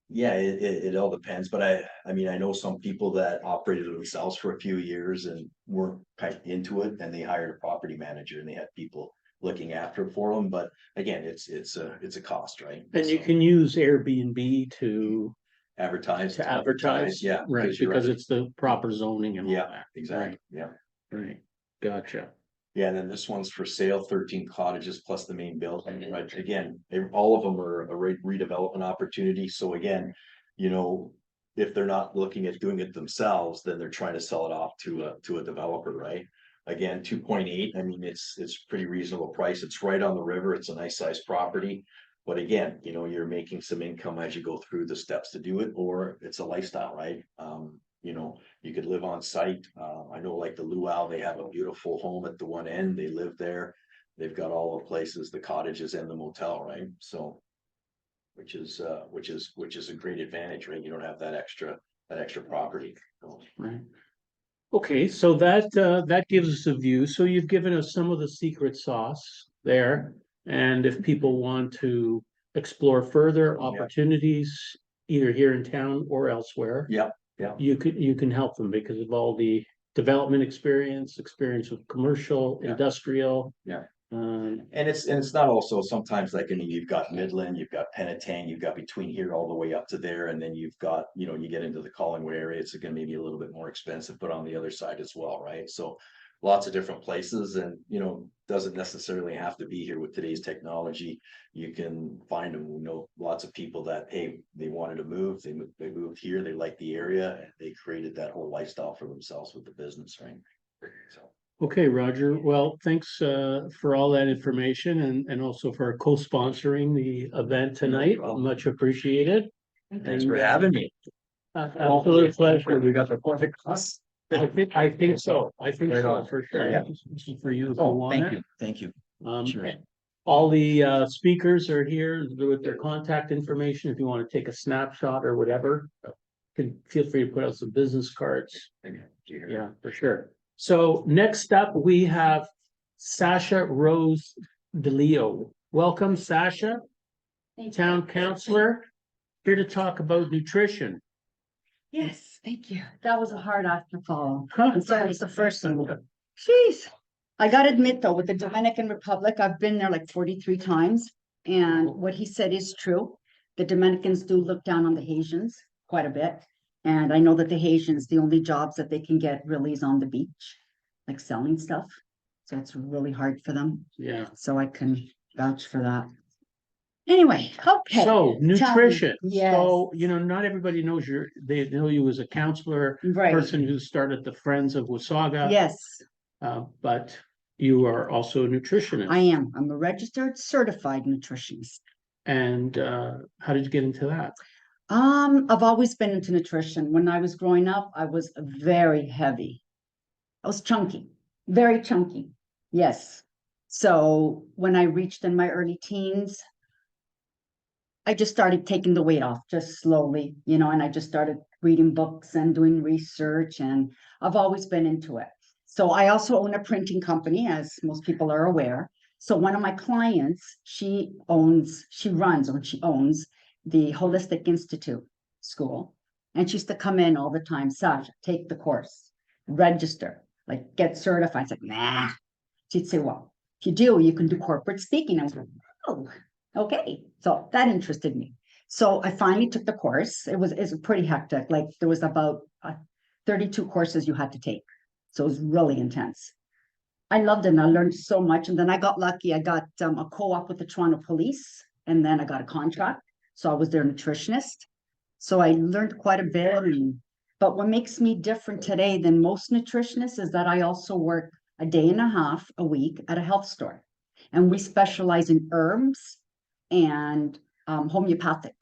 yeah, it all depends. But I mean, I know some people that operated themselves for a few years and weren't kind of into it, and they hired a property manager and they had people looking after it for them. But again, it's a cost, right? And you So, can use Airbnb to advertise. advertise, right, you're because it's the proper zoning and all Yeah, that. exactly, yeah. Right, gotcha. Yeah, and then this one's for sale, 13 cottages plus the main building, right? Again, all of them are a redevelopment opportunity. So again, you know, if they're not looking at doing it themselves, then they're trying to sell it off to a developer, right? Again, 2.8, I mean, it's pretty reasonable price. It's right on the river. It's a nice sized property. But again, you know, you're making some income as you go through the steps to do it, or it's a lifestyle, right? You know, you could live on site. I know like the Luau, they have a beautiful home at the one end. They live there. They've got all the places, the cottages and the motel, right? So, which is a great advantage, right? You don't have that extra property. So, Right. Okay, so that gives us a view. So you've given us some of the secret sauce there. And if people want to explore further opportunities, either here in town or elsewhere. yeah, You can help them because of all the development experience with commercial, Yeah. industrial. Yeah. Um, And it's not also sometimes like, I mean, you've got Midland, you've got Penetang, you've got between here all the way up to there, and then you've got, you get into the Collingwood area, it's gonna maybe a little bit more expensive, but on the other side as well, right? So lots of different places and, doesn't necessarily have to be here with today's technology. You can find them, lots of people that, hey, they wanted to move, they moved here, they like the area, and they created that whole lifestyle for themselves with the business, right? So. Okay, Roger. Well, thanks for all that information and also for co-sponsoring the event tonight. problem. Much appreciated. Thanks for having me. Absolute pleasure. We got the perfect class. I think so. I think Right so on. for sure. Yeah. This is for you if you Oh, want thank it. you, thank you. Um, Sure. all the speakers are here with their contact information. If you want to take a snapshot or whatever, can feel free to put out some business cards. Yeah, for sure. So next up, we have Sasha Rose DeLeo. Welcome, Sasha, Town Councillor, here to talk about nutrition. Yes, thank you. That was a hard act to follow. Huh. And so it's the first one. Jeez. I gotta admit though, with the Dominican Republic, I've been there like 43 times. And what he said is true. The Dominicans do look down on the Haitians quite a bit. And I know that the Haitians, the only jobs that they can get really is on the beach, like selling stuff. So it's really hard for them. Yeah. So I can vouch for that. Anyway, okay. So nutrition. Yes. So, not everybody knows they know you as a counselor, Right. person who started the Friends of Wasaga. Yes. But you are also a nutritionist. I am. I'm a registered certified nutritionist. And how did you get into that? I've always been into nutrition. When I was growing up, I was very heavy. I was chunky, very chunky. Yes. So when I reached in my early teens, I just started taking the weight off just slowly, and I just started reading books and doing research, and I've always been into it. So I also own a printing company, as most people are aware. So one of my clients, she owns the Holistic Institute School. And she used to come in all the time, Sasha, take the course, register, like get certified. It's like, nah. She'd say, well, if you do, you can do corporate speaking. I was like, oh, okay. So that interested me. So I finally took the course. It was pretty hectic. Like there was about 32 courses you had to take. So it was really intense. I loved it and I learned so much. And then I got lucky. I got a co-op with the Toronto Police, and then I got a contract. So I was their nutritionist. So I learned quite a bit. But what makes me different today than most nutritionists is that I also work a day and a half a week at a health store. And we specialize in herbs and homeopathic.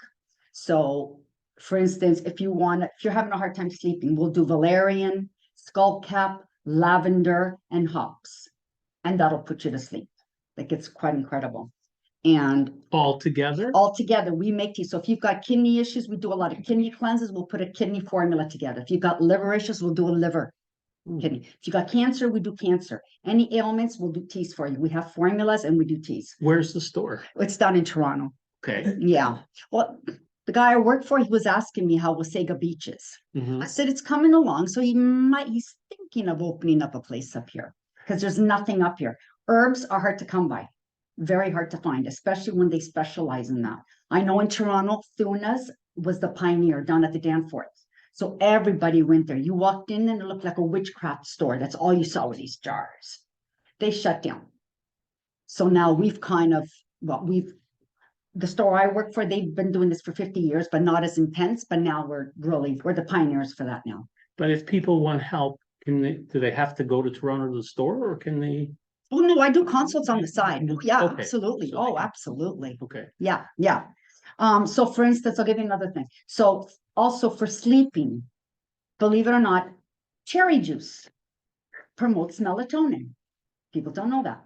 So for instance, if you're having a hard time sleeping, we'll do valerian, skullcap, lavender, and hops. And that'll put you to sleep. Like it's quite incredible. And All together? all together, we make tea. So if you've got kidney issues, we do a lot of kidney cleanses. We'll put a kidney formula together. If you've got liver issues, we'll do a liver kidney. If you got cancer, we do cancer. Any ailments, we'll do teas for you. We have formulas and we do teas. Where's the store? It's down in Toronto. Okay. Yeah. Well, the guy I work for, he was asking me how Wasaga Beach is. Mhm. I said, it's coming along. So he's thinking of opening up a place up here because there's nothing up here. Herbs are hard to come by. Very hard to find, especially when they specialize in that. I know in Toronto, Thuna's was the pioneer down at the Danforth. So everybody went there. You walked in and it looked like a witchcraft store. That's all you saw were these jars. They shut down. So now we've the store I work for, they've been doing this for 50 years, but not as intense. But now we're the pioneers for that now. But if people want help, do they have to go to Toronto to the store or can they? Oh, no, I do consults on the side. Oh, yeah, Okay. absolutely. So Oh, absolutely. Okay. Yeah, yeah. So for instance, I'll give you another thing. So also for sleeping, believe it or not, cherry juice promotes melatonin. People don't know that.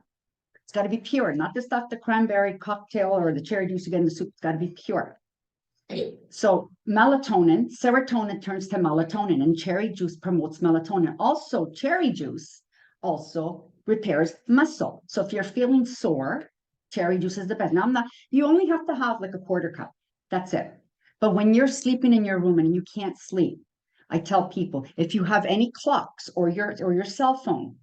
It's got to be pure, not the stuff, the cranberry cocktail or the cherry juice you get in the soup. It's got to be pure. So serotonin turns to melatonin, and cherry juice promotes melatonin. Also, cherry juice also repairs muscle. So if you're feeling sore, cherry juice is the best. Now you only have to have like a quarter cup. That's it. But when you're sleeping in your room and you can't sleep, I tell people, if you have any clocks or your cell phone,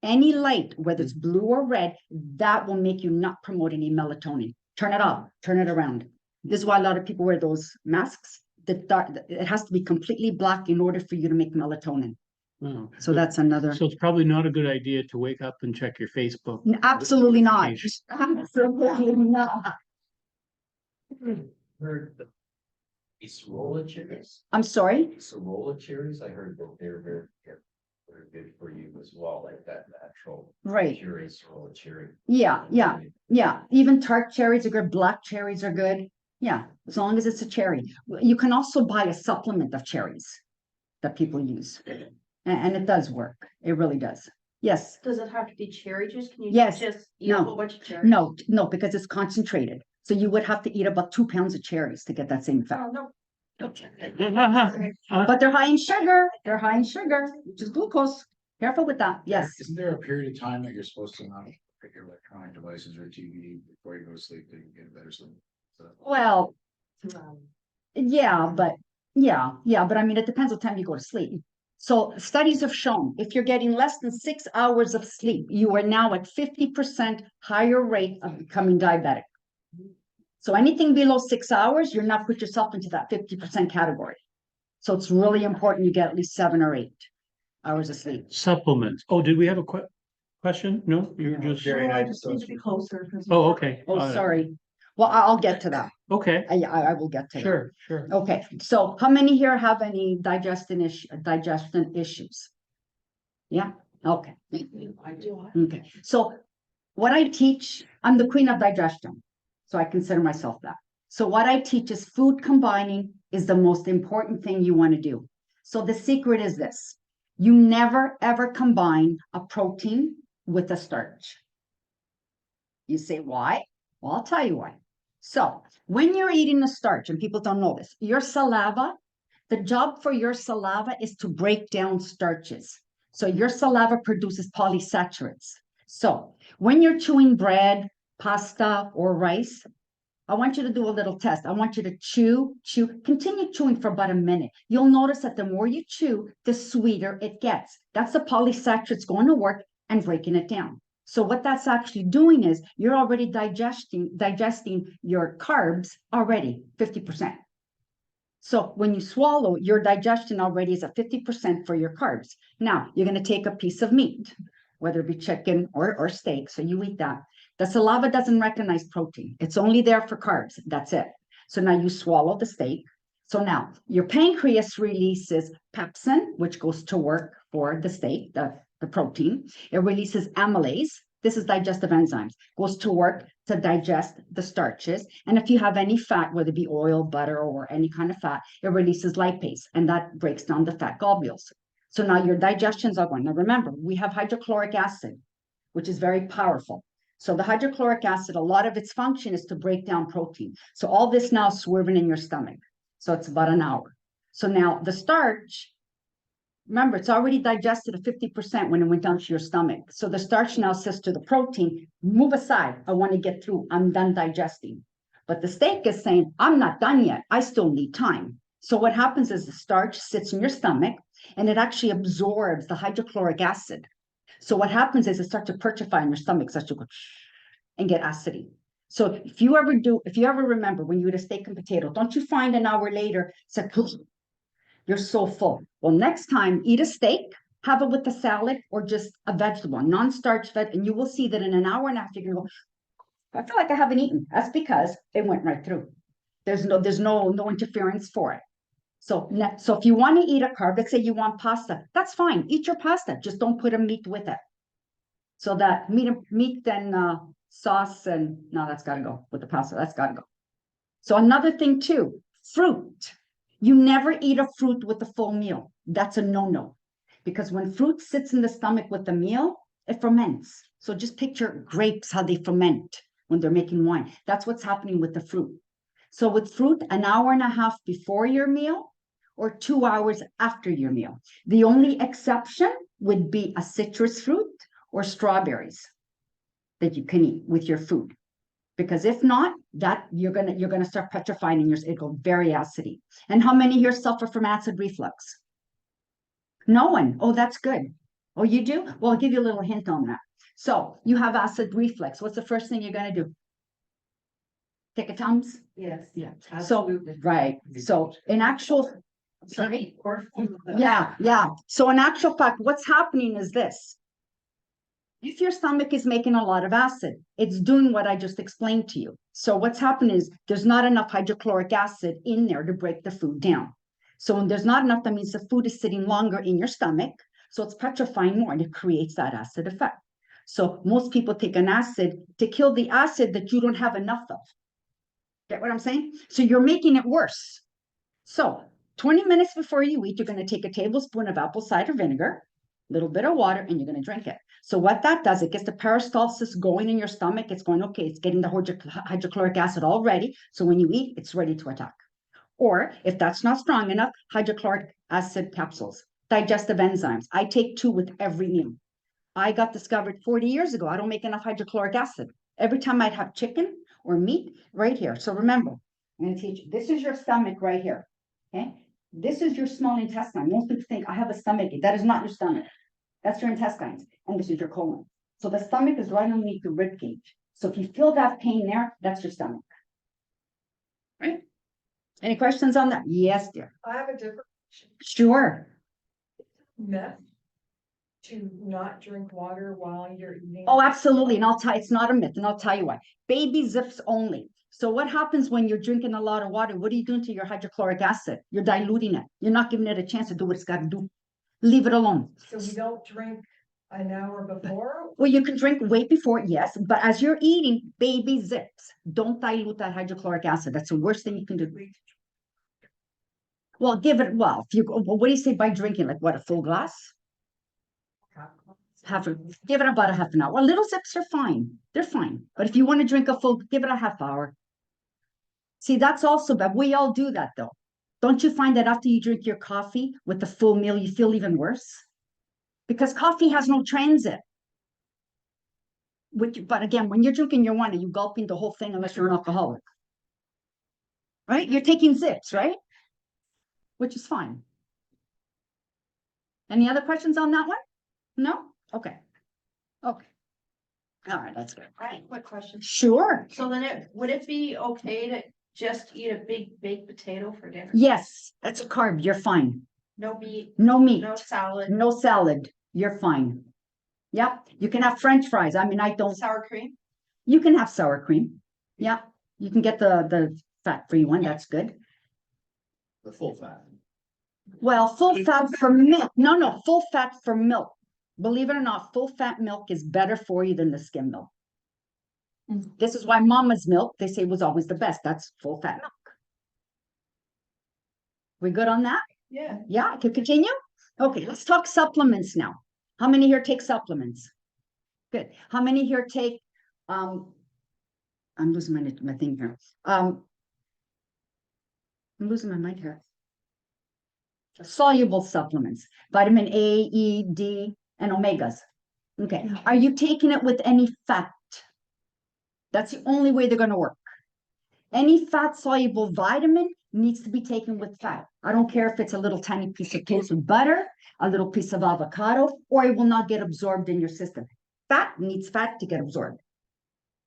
any light, whether it's blue or red, that will make you not promote any melatonin. Turn it off, turn it around. This is why a lot of people wear those masks. It has to be completely black in order for you to make melatonin. Oh, So that's another. So it's probably not a good idea to wake up and check your Facebook. Absolutely not. notifications. Absolutely not. Heard the Acerola cherries, I'm sorry. Acerola cherries, I heard that they're very good for you as well, like that natural. Right. Pure Acerola cherry. Yeah, yeah, yeah. Even tart cherries are good. Black cherries are good. Yeah, as long as it's a cherry. You can also buy a supplement of cherries that people use. And it does work. It really does. Yes. Does it have to be cherry juice? Can you Yes. just eat a No. whole bunch of cherries? No, no, because it's concentrated. So you would have to eat about 2 pounds of cherries to get that same effect. Oh, no. But they're high in sugar. They're high in sugar, which is glucose. Careful with that. Yes. Isn't there a period of time that you're supposed to not pick your electronic devices or TV before you go to sleep, that you can get a better sleep? So- Well, yeah, but I mean, it depends what time you go to sleep. So studies have shown if you're getting less than 6 hours of sleep, you are now at 50% higher rate of becoming diabetic. So anything below 6 hours, you're not put yourself into that 50% category. So it's really important you get at least 7 or 8 hours of sleep. Supplements. Oh, did we have a question? No, you were just, I just need to be closer. 'cause- oh, okay. Oh, sorry. Well, I'll get to that. Okay, I will get to that. sure. Okay, so how many here have any digestion issues? Yeah, okay. I do. Okay, so what I teach, I'm the queen of digestion. So I consider myself that. So what I teach is food combining is the most important thing you want to do. So the secret is this. You never ever combine a protein with a starch. You say, why? Well, I'll tell you why. So when you're eating a starch, and people don't know this, your saliva, the job for your saliva is to break down starches. So your saliva produces polysaccharides. So when you're chewing bread, pasta, or rice, I want you to do a little test. I want you to chew, continue chewing for about a minute. You'll notice that the more you chew, the sweeter it gets. That's the polysaccharides going to work and breaking it down. So what that's actually doing is you're already digesting your carbs already 50%. So when you swallow, your digestion already is at 50% for your carbs. Now you're going to take a piece of meat, whether it be chicken or steak. So you eat that. The saliva doesn't recognize protein. It's only there for carbs. That's it. So now you swallow the steak. So now your pancreas releases pepsin, which goes to work for the steak, the protein. It releases amylase. This is digestive enzymes, goes to work to digest the starches. And if you have any fat, whether it be oil, butter, or any kind of fat, it releases lipase, and that breaks down the fat globules. So now your digestions are going. Now remember, we have hydrochloric acid, which is very powerful. So the hydrochloric acid, a lot of its function is to break down protein. So all this now is swerving in your stomach. So it's about an hour. So now the starch, remember, it's already digested at 50% when it went down to your stomach. So the starch now says to the protein, move aside. I want to get through. I'm done digesting. But the steak is saying, I'm not done yet. I still need time. So what happens is the starch sits in your stomach and it actually absorbs the hydrochloric acid. So what happens is it starts to petrify in your stomach, starts to go and get acidity. So if you ever remember when you eat a steak and potato, don't you find an hour later, it's like, you're so full. Well, next time, eat a steak, have it with a salad or just a vegetable, non-starch veg, and you will see that in an hour and a half, you're gonna go, I feel like I haven't eaten. That's because it went right through. There's no interference for it. So if you want to eat a carb, let's say you want pasta, that's fine. Eat your pasta. Just don't put a meat with it. So that meat and sauce and no, that's got to go with the pasta. That's got to go. So another thing too, fruit. You never eat a fruit with a full meal. That's a no-no. Because when fruit sits in the stomach with the meal, it ferments. So just picture grapes, how they ferment when they're making wine. That's what's happening with the fruit. So with fruit, an hour and a half before your meal or 2 hours after your meal. The only exception would be a citrus fruit or strawberries that you can eat with your food. Because if not, that you're gonna start petrifying in your, it'll go very acidy. And how many here suffer from acid reflux? No one. Oh, that's good. Oh, you do? Well, I'll give you a little hint on that. So you have acid reflux. What's the first thing you're gonna do? Take a Tums? Yes, yeah. So, absolutely. right. So in actual, Sorry. yeah. So in actual fact, what's happening is this. If your stomach is making a lot of acid, it's doing what I just explained to you. So what's happening is there's not enough hydrochloric acid in there to break the food down. So when there's not enough, that means the food is sitting longer in your stomach. So it's petrifying more and it creates that acid effect. So most people take an acid to kill the acid that you don't have enough of. Get what I'm saying? So you're making it worse. So 20 minutes before you eat, you're going to take a tablespoon of apple cider vinegar, a little bit of water, and you're going to drink it. So what that does, it gets the peristalsis going in your stomach. It's going, okay, it's getting the hydrochloric acid all ready. So when you eat, it's ready to attack. Or if that's not strong enough, hydrochloric acid capsules, digestive enzymes. I take 2 with every meal. I got discovered 40 years ago. I don't make enough hydrochloric acid. Every time I'd have chicken or meat right here. So remember, I'm going to teach you. This is your stomach right here. Okay. This is your small intestine. Most people think I have a stomach. That is not your stomach. That's your intestines. And this is your colon. So the stomach is right underneath the rib cage. So if you feel that pain there, that's your stomach. Right? Any questions on that? Yes, dear. I have a different Sure. myth to not drink water while you're eating. Oh, absolutely. And I'll tell you, it's not a myth. And I'll tell you why. Baby zips only. So what happens when you're drinking a lot of water? What are you doing to your hydrochloric acid? You're diluting it. You're not giving it a chance to do what it's got to do. Leave it alone. So we don't drink an hour before? Well, you can drink way before, yes, but as you're eating, baby zips. Don't dilute that hydrochloric acid. That's the worst thing you can do. Well, give it, well, if you, what do you say by drinking? Like what, a full glass? Give it about a half an hour. Well, little zips are fine. They're fine. But if you want to drink a full, give it a half hour. See, that's also bad. We all do that though. Don't you find that after you drink your coffee with the full meal, you feel even worse? Because coffee has no transit. But again, when you're drinking your wine, are you gulping the whole thing unless you're an alcoholic? Right? You're taking zips, right? Which is fine. Any other questions on that one? No? Okay. Okay. All right, that's good. Right, quick question. Sure. So then would it be okay to just eat a big baked potato for dinner? Yes, that's a carb. You're fine. No meat, No meat, no salad, no salad. You're fine. Yep. You can have French fries. I mean, I don't. sour cream? You can have sour cream. Yeah. You can get the fat-free one. That's good. The full fat. Well, full fat for milk. No, full fat for milk. Believe it or not, full fat milk is better for you than the skim milk. This is why mama's milk, they say, was always the best. That's full fat milk. We good on that? Yeah. Yeah, I could continue? Okay, let's talk supplements now. How many here take supplements? Good. How many here take, I'm losing my thing here. I'm losing my mind here. Soluble supplements, vitamin A, E, D, and omegas. Okay, are you taking it with any fat? That's the only way they're going to work. Any fat soluble vitamin needs to be taken with fat. I don't care if it's a little tiny piece of toast with butter, a little piece of avocado, or it will not get absorbed in your system. Fat needs fat to get absorbed.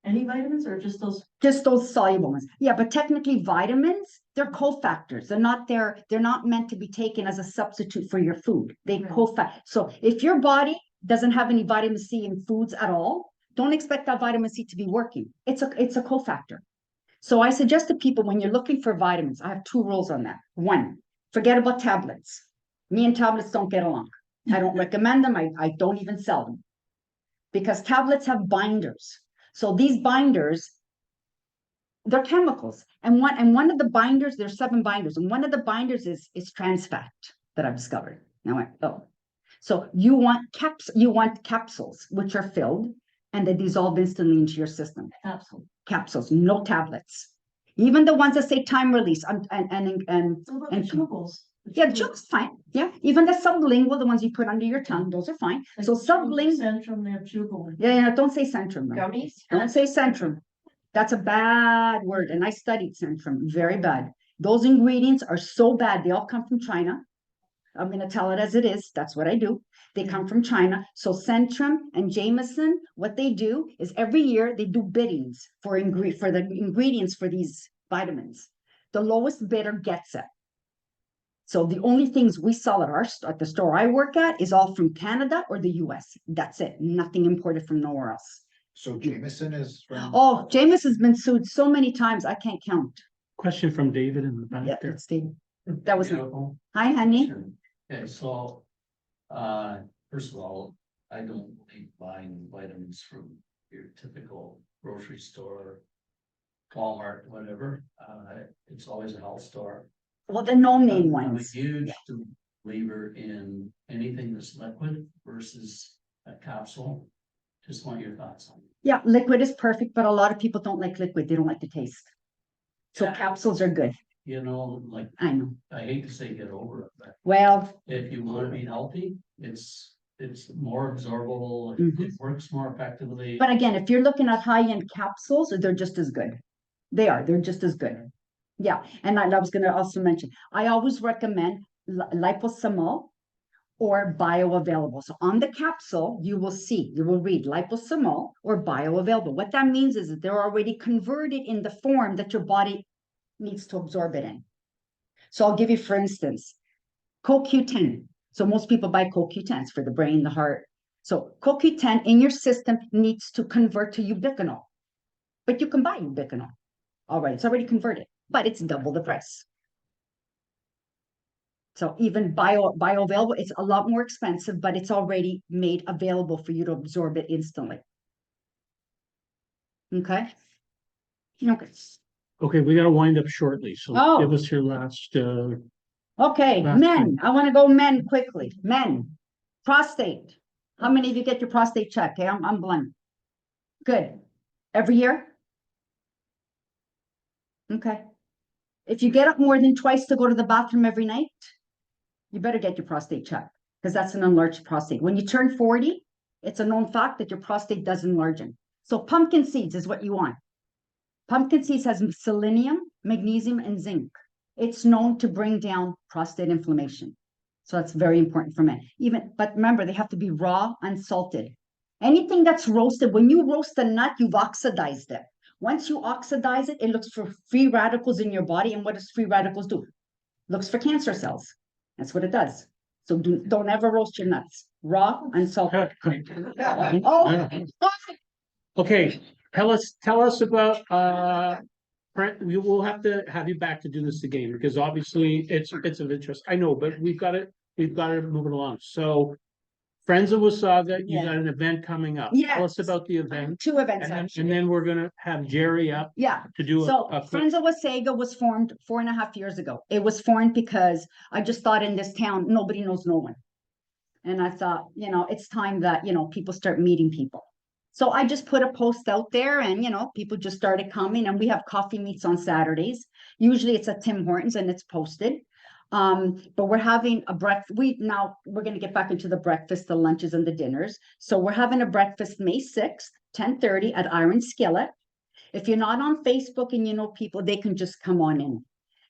Any vitamins or just those? Just those soluble ones. Yeah, but technically vitamins, they're cofactors. They're not meant to be taken as a substitute for your food. They cofactor. So if your body doesn't have any vitamin C in foods at all, don't expect that vitamin C to be working. It's a cofactor. So I suggest to people when you're looking for vitamins, I have 2 rules on that. 1, forget about tablets. Me and tablets don't get along. I don't recommend them. I don't even sell them because tablets have binders. So these binders, they're chemicals. And one of the binders, there's 7 binders, and one of the binders is trans fat that I've discovered. Now so you want capsules which are filled and they dissolve instantly into your system. Capsules, no tablets. Even the ones that say time release and Chewables. yeah, chew's fine. Yeah, even the sublingual, the ones you put under your tongue, those are fine. So sublingual. Centrum, they have chewable. Yeah, don't say centrum. Though. Gummies? Don't say centrum. That's a bad word, and I studied centrum. Very bad. Those ingredients are so bad. They all come from China. I'm gonna tell it as it is. That's what I do. They come from China. So Centrum and Jameson, what they do is every year they do biddings for the ingredients for these vitamins. The lowest bidder gets it. So the only things we sell at the store I work at is all from Canada or the US. That's it. Nothing imported from nowhere else. So Jameson is from. Oh, Jameson's been sued so many times, I can't count. Question from David in the Yeah, back there. it's Steve. That was, hi, honey. Okay, so, first of all, I don't like buying vitamins from your typical grocery store, Walmart, whatever. It's always a health store. Well, the no-name I'm a ones. huge believer in anything that's liquid versus a capsule. Just want your thoughts on it. Yeah, liquid is perfect, but a lot of people don't like liquid. They don't like the taste. So Yeah. capsules are good. You know, like, I know. I hate to say get over it, but Well, if you want to be healthy, it's more absorbable, Mhm. it works more effectively. but again, if you're looking at high-end capsules, they're just as good. They're just as good. Yeah, and I was gonna also mention, I always recommend liposomal or bioavailable. So on the capsule, you will read liposomal or bioavailable. What that means is that they're already converted in the form that your body needs to absorb it in. So I'll give you, for instance, CoQ10. So most people buy CoQ10s for the brain, the heart. So CoQ10 in your system needs to convert to ubiquinol. But you can buy ubiquinol. All right, it's already converted, but it's double the price. So even bioavailable, it's a lot more expensive, but it's already made available for you to absorb it instantly. Okay? Okay. Okay, we gotta wind up shortly, so Oh. give us your last, Okay, Last men, thing. I want to go men quickly. Men, prostate. How many of you get your prostate checked? Okay, I'm blunt. Good. Every year? Okay. If you get up more than twice to go to the bathroom every night, you better get your prostate checked because that's an enlarged prostate. When you turn 40, it's a known fact that your prostate does enlarge. So pumpkin seeds is what you want. Pumpkin seeds has selenium, magnesium, and zinc. It's known to bring down prostate inflammation. So that's very important for men. But remember, they have to be raw, unsalted. Anything that's roasted, when you roast a nut, you've oxidized it. Once you oxidize it, it looks for free radicals in your body. And what does free radicals do? Looks for cancer cells. That's what it does. So don't ever roast your nuts. Raw, unsalted. Oh, okay, tell us about, Brent, we will have to have you back to do this again, because obviously it's of interest. I know, but we've got to move it along. So Friends of Wasaga, you Yeah. got an event coming up. Yes. Tell us about the event. 2 events And actually. then we're gonna have Jerry up Yeah. to do So a quick. Friends of Wasaga was formed 4.5 years ago. It was formed because I just thought in this town, nobody knows no one. And I thought, it's time that, people start meeting people. So I just put a post out there and, people just started coming and we have coffee meets on Saturdays. Usually it's at Tim Hortons and it's posted. But we're having a breakfast. We're going to get back into the breakfast, the lunches and the dinners. So we're having a breakfast May 6th, 10:30 at Iron Skillet. If you're not on Facebook and you know people, they can just come on in.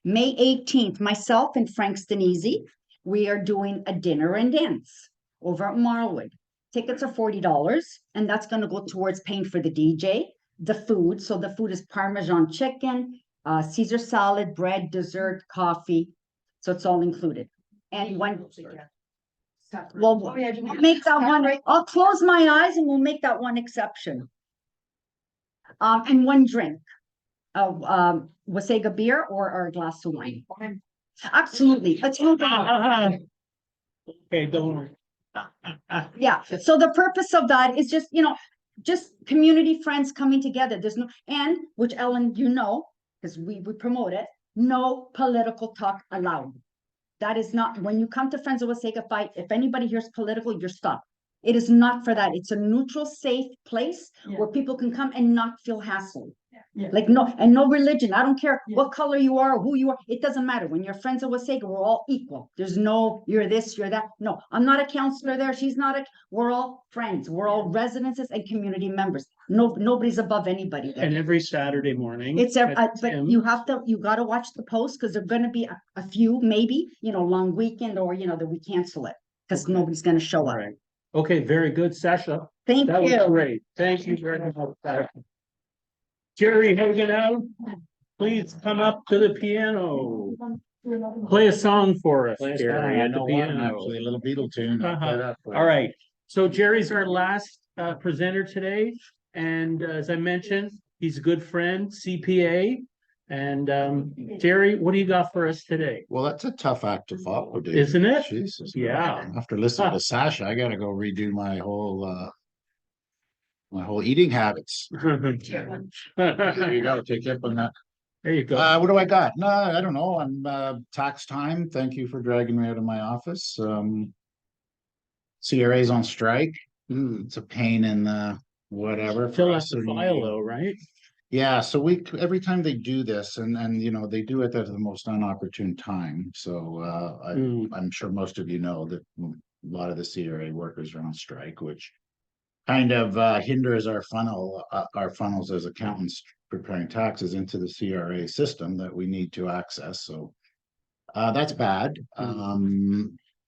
May 18th, myself and Frank Stanisi, we are doing a dinner and dance over at Marlwood. Tickets are $40, and that's going to go towards paying for the DJ, the food. So the food is Parmesan chicken, Caesar salad, bread, dessert, coffee. So it's all included. And we'll make that one. I'll close my eyes and we'll make that one exception. And one drink of Wasaga beer or a glass of wine. Absolutely. Let's move on. Okay, don't worry. Yeah. So the purpose of that is just community friends coming together. There's which Ellen, because we promote it, no political talk allowed. That is not, when you come to Friends of Wasaga fight, if anybody hears political, you're stopped. It is not for that. It's a neutral, safe place where people can come and not feel hassled. Yeah. Like no religion. I don't care what color you are, who you are. It doesn't matter. When you're friends of Wasaga, we're all equal. There's no, you're this, you're that. No, I'm not a counselor there. She's not a, we're all friends. We're all residences and community members. No, nobody's above anybody there. And every Saturday morning. It's, at but Tim's. you gotta watch the post because there're gonna be a few, maybe, long weekend or, that we cancel it. Because Okay. nobody's gonna show All up. right. Okay, very good, Sasha. Thank That was you. great. Thank you very much, Sasha. Jerry Hagenau, please come up to the piano. Play a song for us, Jerry, at the piano. Actually, a little Beatle tune. I'll play that for you. All right, so Jerry's our last presenter today, and as I mentioned, he's a good friend, CPA. And Jerry, what do you got for us today? Well, that's a tough act to follow, dude. Isn't it? Jesus. Yeah. After listening to Sasha, I gotta go redo my whole eating habits. There you go. Take up on that. There you go. What do I got? No, I don't know. I'm tax time. Thank you for dragging me out of my office. CRA's on strike. It's a pain in the whatever. Fill for out us the and- file though, right? Yeah, so every time they do this, and they do it at the most unopportune time. So I'm sure most of you know that a lot of the CRA workers are on strike, which kind of hinders our funnels as accountants preparing taxes into the CRA system that we need to access. So that's bad.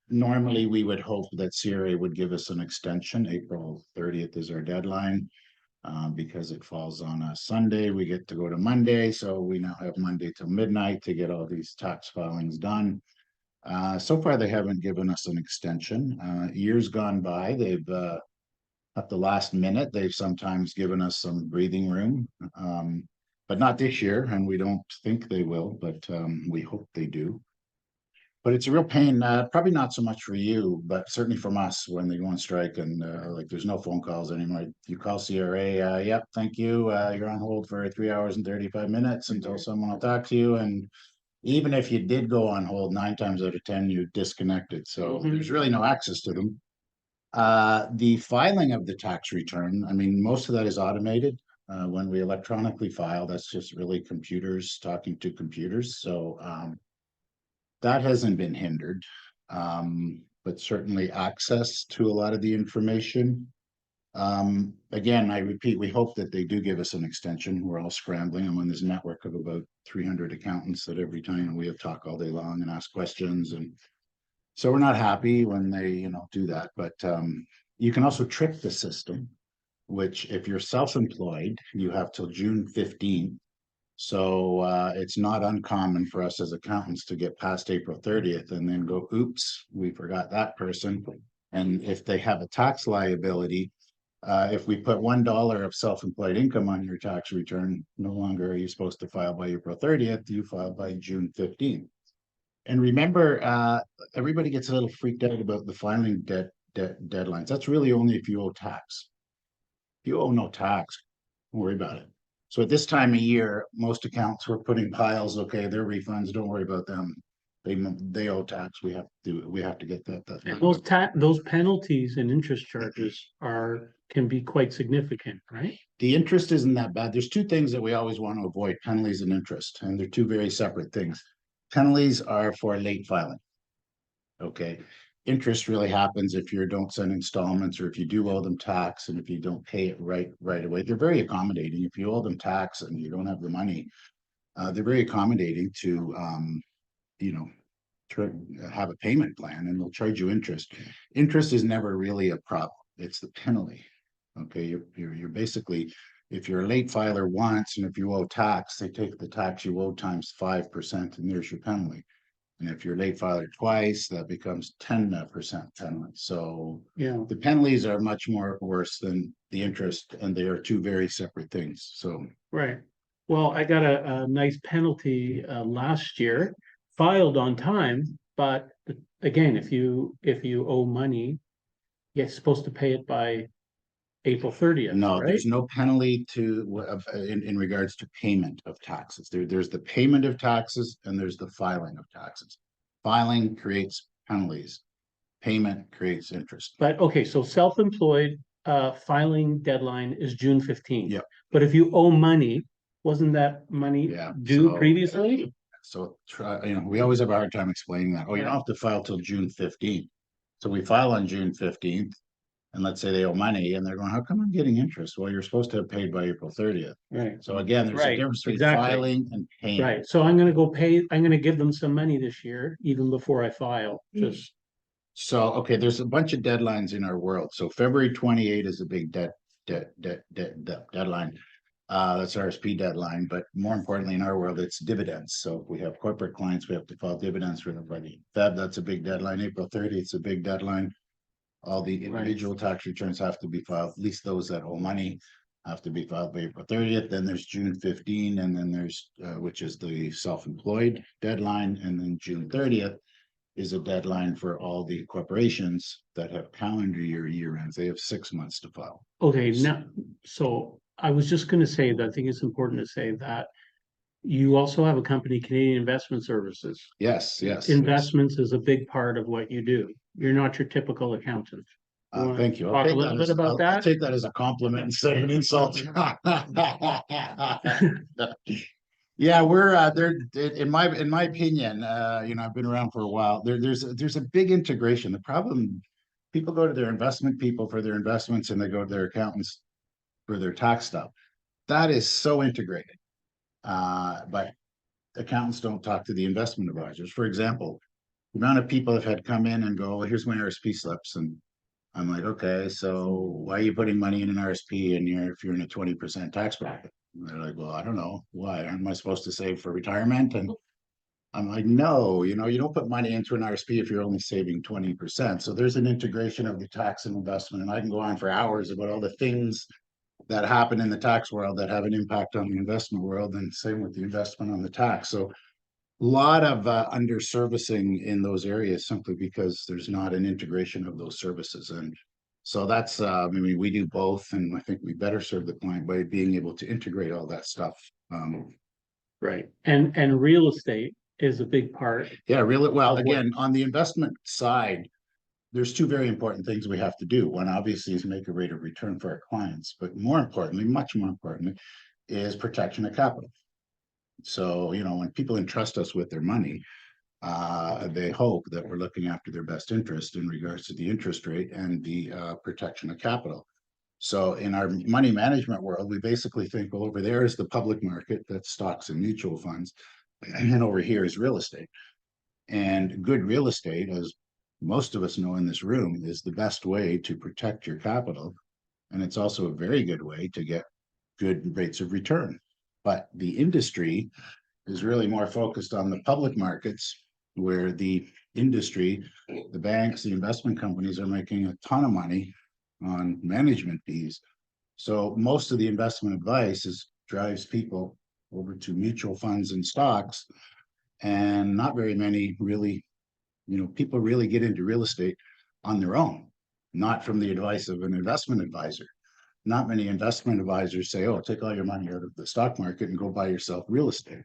Normally, we would hope that CRA would give us an extension. April 30th is our deadline. Because it falls on a Sunday, we get to go to Monday. So we now have Monday till midnight to get all these tax filings done. So far, they haven't given us an extension. Years gone by, they've at the last minute, they've sometimes given us some breathing room, but not this year, and we don't think they will, but we hope they do. But it's a real pain, probably not so much for you, but certainly from us when they go on strike and like there's no phone calls anymore. You call CRA, yep, thank you. You're on hold for 3 hours and 35 minutes until someone will talk to you. And even if you did go on hold, 9 times out of 10, you disconnected. So there's really no access to them. The filing of the tax return, I mean, most of that is automated. When we electronically file, that's just really computers talking to computers. So that hasn't been hindered, but certainly access to a lot of the information. Again, I repeat, we hope that they do give us an extension. We're all scrambling. I'm on this network of about 300 accountants that every time we have talk all day long and ask questions. And so we're not happy when they, do that. But you can also trick the system, which if you're self-employed, you have till June 15th. So it's not uncommon for us as accountants to get past April 30th and then go, oops, we forgot that person. And if they have a tax liability, if we put $1 of self-employed income on your tax return, no longer are you supposed to file by April 30th, you file by June 15th. And remember, everybody gets a little freaked out about the filing deadlines. That's really only if you owe tax. If you owe no tax, don't worry about it. So at this time of year, most accounts were putting piles, okay, their refunds, don't worry about them. They owe tax, we have to get that. And those penalties and interest charges can be quite significant, right? The interest isn't that bad. There's 2 things that we always want to avoid, penalties and interest, and they're 2 very separate things. Penalties are for late filing. Okay. Interest really happens if you don't send installments or if you do owe them tax and if you don't pay it right away. They're very accommodating. If you owe them tax and you don't have the money, they're very accommodating to have a payment plan, and they'll charge you interest. Interest is never really a problem. It's the penalty. Okay, you're basically, if you're a late filer once and if you owe tax, they take the tax you owe times 5% and there's your penalty. And if you're late filer twice, that becomes 10% penalty. So Yeah. the penalties are much more worse than the interest, and they are 2 very separate things. So Right. Well, I got a nice penalty last year, filed on time, but again, if you owe money, you're supposed to pay it by April 30th, no, right? there's no penalty in regards to payment of taxes. There's the payment of taxes and there's the filing of taxes. Filing creates penalties. Payment creates interest. But okay, so self-employed filing deadline is June 15th. Yep. But if you owe money, Wasn't that money Yeah, due so- previously? So try, we always have a hard time explaining that. Oh, you don't have to file till June 15th. So we file on June 15th. And let's say they owe money and they're going, how come I'm getting interest? Well, you're supposed to have paid by April 30th. Right, So again, there's a Right, difference between exactly. filing and paying. right. So I'm gonna go pay, I'm gonna give them some money this year, even before I file, just, So, okay, there's a bunch of deadlines in our world. So February 28 is a big deadline. That's RSP deadline, but more importantly, in our world, it's dividends. So if we have corporate clients, we have to file dividends for everybody. That's a big deadline. April 30th, it's a big deadline. All the individual tax returns have to be filed, at least those that owe money have to be filed by April 30th. Then there's June 15, and then there's, which is the self-employed deadline, and then June 30th is a deadline for all the corporations that have calendar year ends. They have 6 months to file. okay, now, so I was just gonna say that I think it's important to say that you also have a company, Canadian Investment Services. Yes, yes. Investments is a big part of what you do. You're not your typical accountant. wanna Thank you. I'll talk a take little that bit as- about I'll that? take that as a compliment instead of an insult. Yeah, we're there in my opinion, I've been around for a while. There's a big integration. The problem, people go to their investment people for their investments and they go to their accountants for their tax stuff. That is so integrated. But accountants don't talk to the investment advisors. For example, the amount of people have had come in and go, well, here's my RSP slips, and I'm like, okay, so why are you putting money in an RSP and if you're in a 20% tax bracket? And they're like, well, I don't know. Why? Am I supposed to save for retirement? And I'm like, no, you don't put money into an RSP if you're only saving 20%. So there's an integration of the tax and investment. And I can go on for hours about all the things that happen in the tax world that have an impact on the investment world, and same with the investment on the tax. So a lot of under servicing in those areas simply because there's not an integration of those services. And so that's, we do both, and I think we better serve the client by being able to integrate all that stuff. Right, and real estate is a big part. Yeah, really. Well, Of what- again, on the investment side, there's two very important things we have to do. One, obviously, is make a rate of return for our clients, but more importantly, much more importantly, is protection of capital. So, when people entrust us with their money, they hope that we're looking after their best interest in regards to the interest rate and the protection of capital. So in our money management world, we basically think, well, over there is the public market, that's stocks and mutual funds, and over here is real estate. And good real estate, as most of us know in this room, is the best way to protect your capital. And it's also a very good way to get good rates of return. But the industry is really more focused on the public markets, where the industry, the banks, the investment companies are making a ton of money on management fees. So most of the investment advice drives people over to mutual funds and stocks, and not very many really, people really get into real estate on their own, not from the advice of an investment advisor. Not many investment advisors say, oh, take all your money out of the stock market and go buy yourself real estate.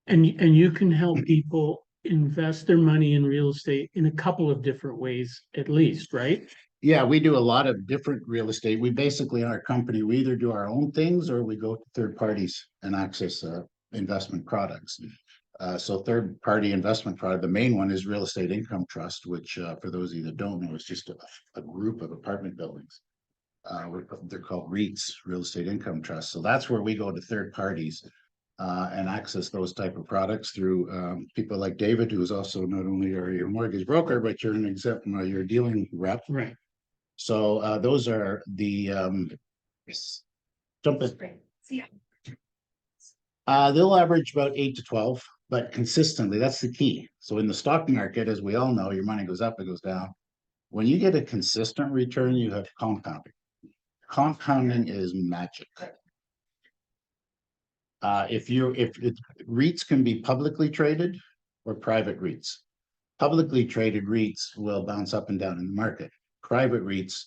And you can help people invest their money in real estate in a couple of different ways, at least, right? Yeah, we do a lot of different real estate. We basically, in our company, we either do our own things or we go to third parties and access investment products. So third party investment product, the main one is real estate income trust, which for those of you that don't know, is just a group of apartment buildings. They're called REITs, real estate income trust. So that's where we go to third parties and access those type of products through people like David, who is also not only your mortgage broker, but you're you're a dealing rep. Right. So those are the they'll average about 8 to 12, but consistently, that's the key. So in the stock market, as we all know, your money goes up, it goes down. When you get a consistent return, you have compounding. Compounding is magic. If REITs can be publicly traded or private REITs. Publicly traded REITs will bounce up and down in the market. Private REITs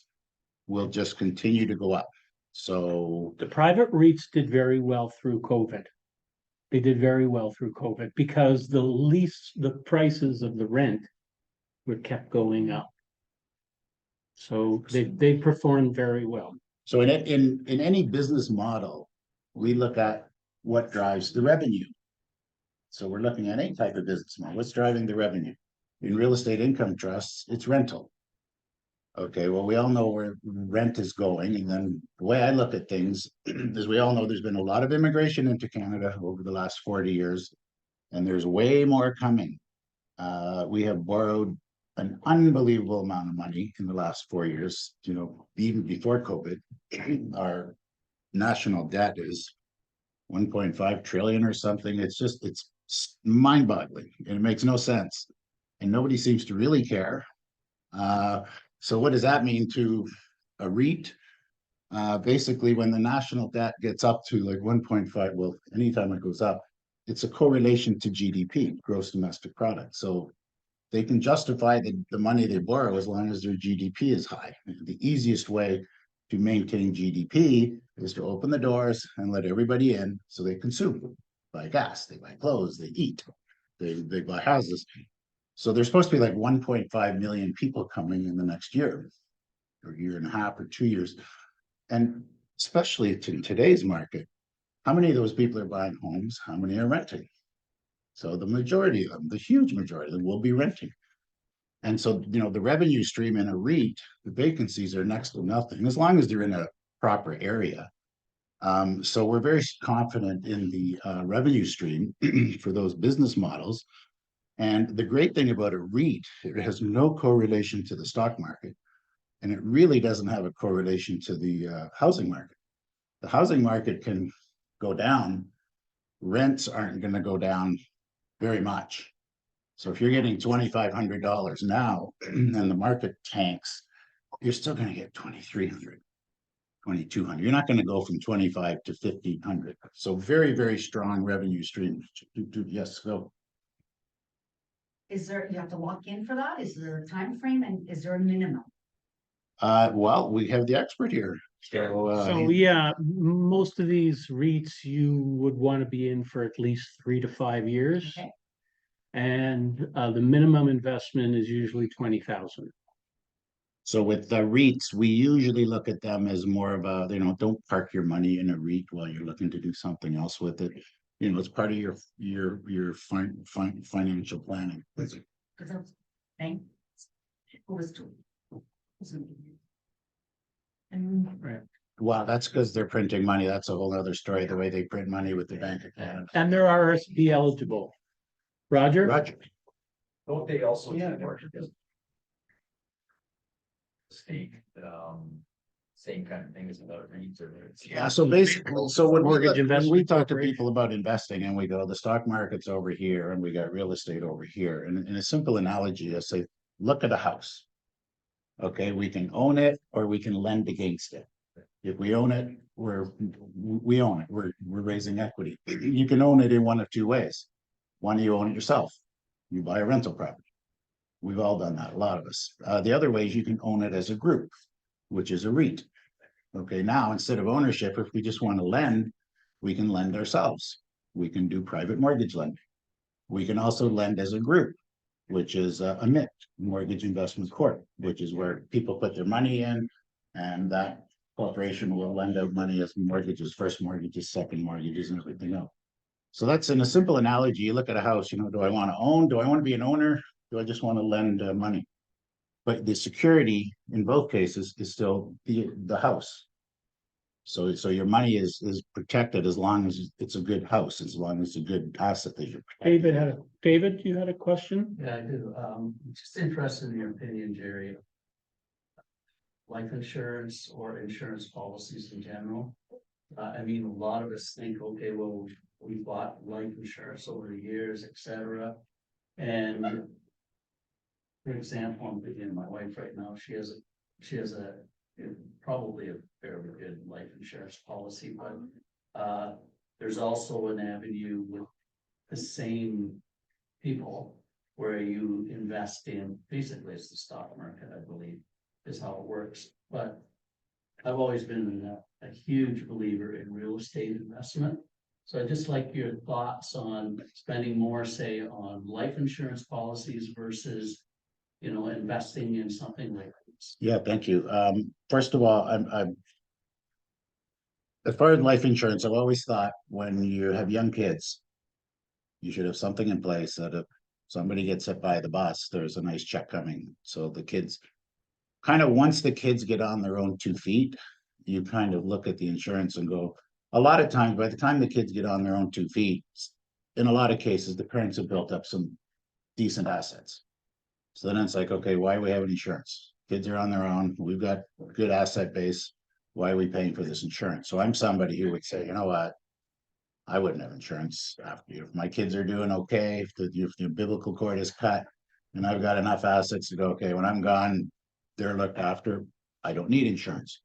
will just continue to go up. So The private REITs did very well through COVID. They did very well through COVID because the prices of the rent were kept going up. So they performed very well. So in any business model, we look at what drives the revenue. So we're looking at any type of business model. What's driving the revenue? In real estate income trusts, it's rental. Okay, well, we all know where rent is going, and then the way I look at things is we all know there's been a lot of immigration into Canada over the last 40 years, and there's way more coming. We have borrowed an unbelievable amount of money in the last 4 years, you know, even before COVID. Our national debt is 1.5 trillion or something. It's mind-boggling, and it makes no sense. And nobody seems to really care. So what does that mean to a REIT? Basically, when the national debt gets up to like 1.5, well, anytime it goes up, it's a correlation to GDP, gross domestic product. So they can justify the money they borrow as long as their GDP is high. The easiest way to maintain GDP is to open the doors and let everybody in so they consume, buy gas, they buy clothes, they eat, they buy houses. So there's supposed to be like 1.5 million people coming in the next year, or year and a half, or 2 years. And especially in today's market, how many of those people are buying homes? How many are renting? So the majority of them, the huge majority of them, will be renting. And so, you know, the revenue stream in a REIT, the vacancies are next to nothing, as long as they're in a proper area. So we're very confident in the revenue stream for those business models. And the great thing about a REIT, it has no correlation to the stock market. And it really doesn't have a correlation to the housing market. The housing market can go down. Rents aren't going to go down very much. So if you're getting $2,500 now and the market tanks, you're still going to get 2,300, 2,200. You're not going to go from 25 to 1,500. So very, very strong revenue stream. Yes, go. Is there, you have to lock in for that? Is there a time frame, and is there a minimum? Well, we have the expert here. So yeah, most of these REITs, you would want to be in for at least 3 to 5 years. Okay. And the minimum investment is usually 20,000. So with the REITs, we usually look at them as more of a, you know, don't park your money in a REIT while you're looking to do something else with it. You know, it's part of your financial planning. Because I was saying, who was two? And Right. Well, that's because they're printing money. That's a whole other story, the way they print money with the Bank of Canada. And they're RSP eligible. Roger? Roger. Don't they also? Yeah. Speak, same kind of thing as about REITs or. Yeah, so basically, so when Mortgage we Investment talk to Corporation. people about investing and we go, the stock market's over here and we got real estate over here. And in a simple analogy, I say, look at a house. Okay, we can own it or we can lend against it. If we own it, we own it. We're raising equity. You can own it in one of two ways. One, you own it yourself. You buy a rental property. We've all done that, a lot of us. The other way is you can own it as a group, which is a REIT. Okay, now instead of ownership, if we just want to lend, we can lend ourselves. We can do private mortgage lending. We can also lend as a group, which is a MIT, Mortgage Investment Corp, which is where people put their money in, and that corporation will lend out money as mortgages, first mortgages, second mortgages, and everything else. So that's in a simple analogy. You look at a house, you know, do I want to own? Do I want to be an owner? Do I just want to lend money? But the security in both cases is still the house. So your money is protected as long as it's a good house, as long as it's a good asset that you're protecting. David, you had a question? Yeah, I do. Just interested in your opinion, Jerry. Life insurance or insurance policies in general. I mean, a lot of us think, okay, well, we bought life insurance over the years, etc. And for example, I'm thinking of my wife right now. She has probably a very good life insurance policy, but there's also an avenue with the same people where you invest in, basically it's the stock market, I believe, is how it works. But I've always been a huge believer in real estate investment. So I'd just like your thoughts on spending more, say, on life insurance policies versus, you know, investing in something like this. Yeah, thank you. First of all, as far as life insurance, I've always thought when you have young kids, you should have something in place that if somebody gets hit by the bus, there's a nice check coming. So the kids, kind of once the kids get on their own 2 feet, you kind of look at the insurance and go, a lot of times, by the time the kids get on their own 2 feet, in a lot of cases, the parents have built up some decent assets. So then it's like, okay, why are we having insurance? Kids are on their own. We've got good asset base. Why are we paying for this insurance? So I'm somebody who would say, you know what? I wouldn't have insurance after you. If my kids are doing okay, if the umbilical cord is cut and I've got enough assets to go, okay, when I'm gone, they're looked after. I don't need insurance.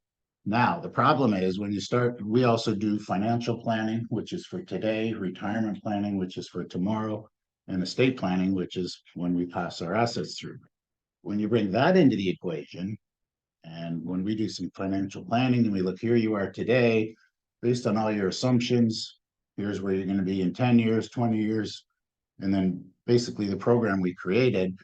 Now, the problem is when you start, we also do financial planning, which is for today, retirement planning, which is for tomorrow, and estate planning, which is when we pass our assets through. When you bring that into the equation, and when we do some financial planning and we look, here you are today, based on all your assumptions, here's where you're going to be in 10 years, 20 years. And then basically the program we created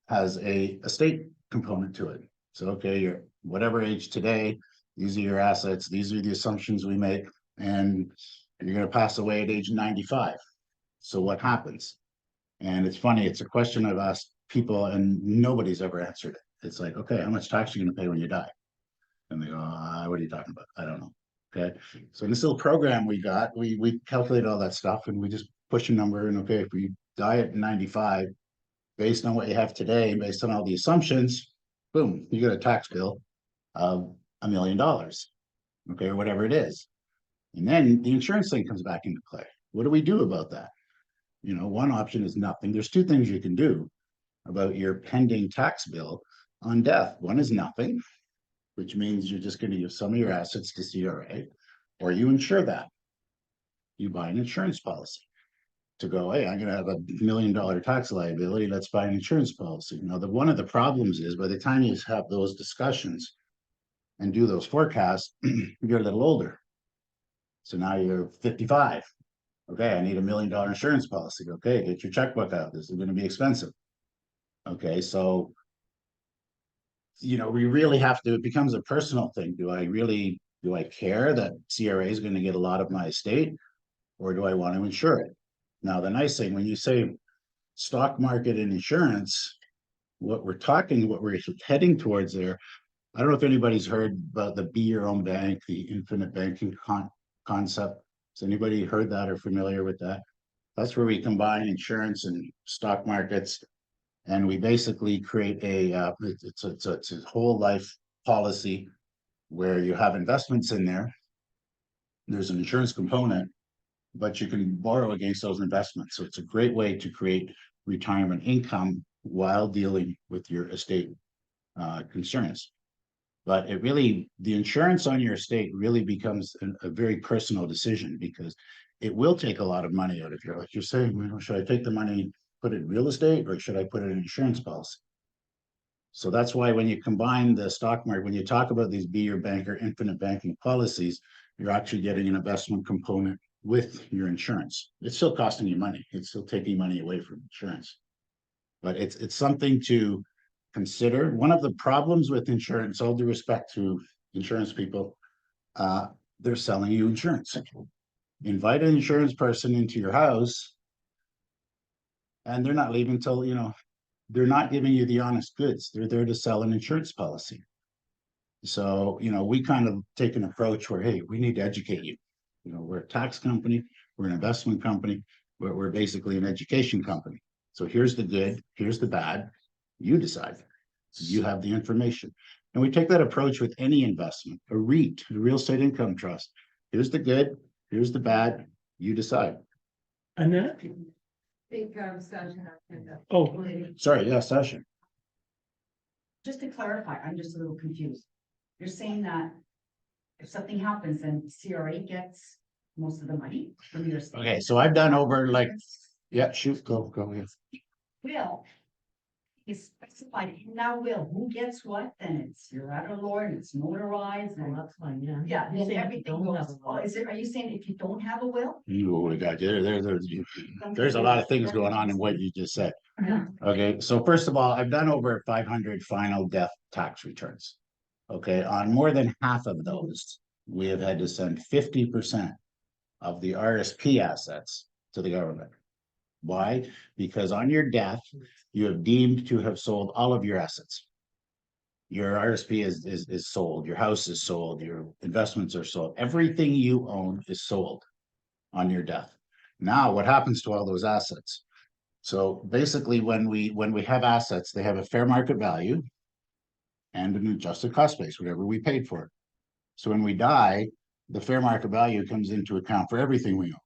has a estate component to it. So, okay, you're whatever age today, these are your assets, these are the assumptions we make, and you're going to pass away at age 95. So what happens? And it's funny, it's a question I've asked people and nobody's ever answered it. It's like, okay, how much tax are you going to pay when you die? And they go, what are you talking about? I don't know. Okay. So in this little program we got, we calculate all that stuff and we just push a number and okay, if we die at 95, based on what you have today, based on all the assumptions, boom, you get a tax bill of $1 million. Okay, or whatever it is. And then the insurance thing comes back into play. What do we do about that? You know, one option is nothing. There's two things you can do about your pending tax bill on death. One is nothing, which means you're just going to use some of your assets to CRA, or you insure that. You buy an insurance policy to go, hey, I'm going to have $1 million tax liability. Let's buy an insurance policy. Now, one of the problems is by the time you have those discussions and do those forecasts, you're a little older. So now you're 55. Okay, I need $1 million insurance policy. Okay, get your checkbook out. This is going to be expensive. Okay, so you know, we really have to, it becomes a personal thing. Do I care that CRA is going to get a lot of my estate, or do I want to insure it? Now, the nice thing, when you say stock market and insurance, what we're heading towards there, I don't know if anybody's heard about the be your own bank, the infinite banking concept. Has anybody heard that or familiar with that? That's where we combine insurance and stock markets, and we basically create it's a whole life policy where you have investments in there. There's an insurance component, but you can borrow against those investments. So it's a great way to create retirement income while dealing with your estate concerns. But the insurance on your estate really becomes a very personal decision because it will take a lot of money out of your life. You're saying, well, should I take the money, put it in real estate, or should I put it in insurance policy? So that's why when you combine the stock market, when you talk about these be your banker, infinite banking policies, you're actually getting an investment component with your insurance. It's still costing you money. It's still taking money away from insurance. But it's something to consider. One of the problems with insurance, all due respect to insurance people, they're selling you insurance. Invite an insurance person into your house and they're not leaving until, they're not giving you the honest goods. They're there to sell an insurance policy. So, we kind of take an approach where, hey, we need to educate you. We're a tax company, we're an investment company, we're basically an education company. So here's the good, here's the bad, you decide. You have the information. And we take that approach with any investment, a REIT, a real estate income trust. Here's the good, here's the bad, you decide. Annette? Big conversation. Oh, Sorry, yeah, Sasha. Just to clarify, I'm just a little confused. You're saying that if something happens, then CRA gets most of the money from your estate? Okay, so I've done over yeah, shoot, go, yeah. Will is specified in that will, who gets what, then it's your other lord, it's notarized, and That's fine, yeah. yeah, You're then saying if you everything don't have goes. a will. Are you saying if you don't have a will? Oh my God, there's a lot of things going on in what you just said. Yeah. Okay, so first of all, I've done over 500 final death tax returns. Okay, on more than half of those, we have had to send 50% of the RSP assets to the government. Why? Because on your death, you have deemed to have sold all of your assets. Your RSP is sold, your house is sold, your investments are sold, everything you own is sold on your death. Now, what happens to all those assets? So basically, when we have assets, they have a fair market value and an adjusted cost base, whatever we paid for it. So when we die, the fair market value comes into account for everything we own.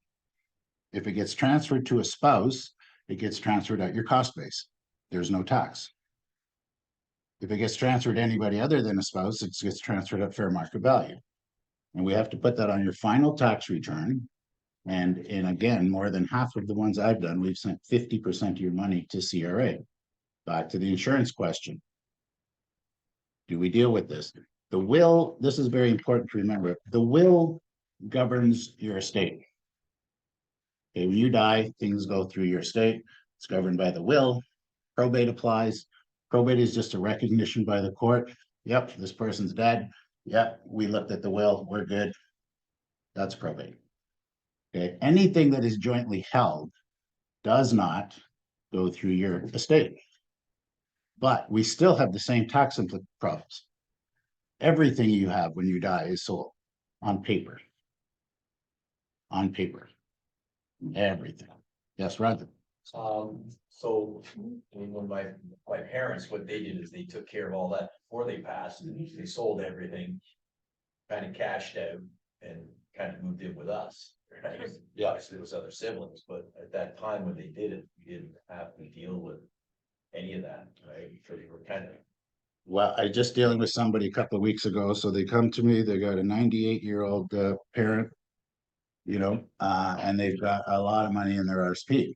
If it gets transferred to a spouse, it gets transferred at your cost base. There's no tax. If it gets transferred to anybody other than a spouse, it gets transferred at fair market value. And we have to put that on your final tax return. And again, more than half of the ones I've done, we've sent 50% of your money to CRA. Back to the insurance question. Do we deal with this? The will, this is very important to remember, the will governs your estate. Okay, when you die, things go through your estate. It's governed by the will. Probate applies. Probate is just a recognition by the court. Yep, this person's dead. Yep, we looked at the will. We're good. That's probate. Okay, anything that is jointly held does not go through your estate. But we still have the same tax problems. Everything you have when you die is sold on paper. On paper. Everything. Yes, Roger. So, I mean, when my parents, what they did is they took care of all that before they passed, and they sold everything, kind of cashed out and kind of moved in with us. Right? Yeah, obviously there was other siblings, but at that time when they did it, we didn't have to deal with any of that, right? Because we were kind of. Well, I just dealing with somebody a couple of weeks ago. So they come to me, they got a 98-year-old parent, and they've got a lot of money in their RSP.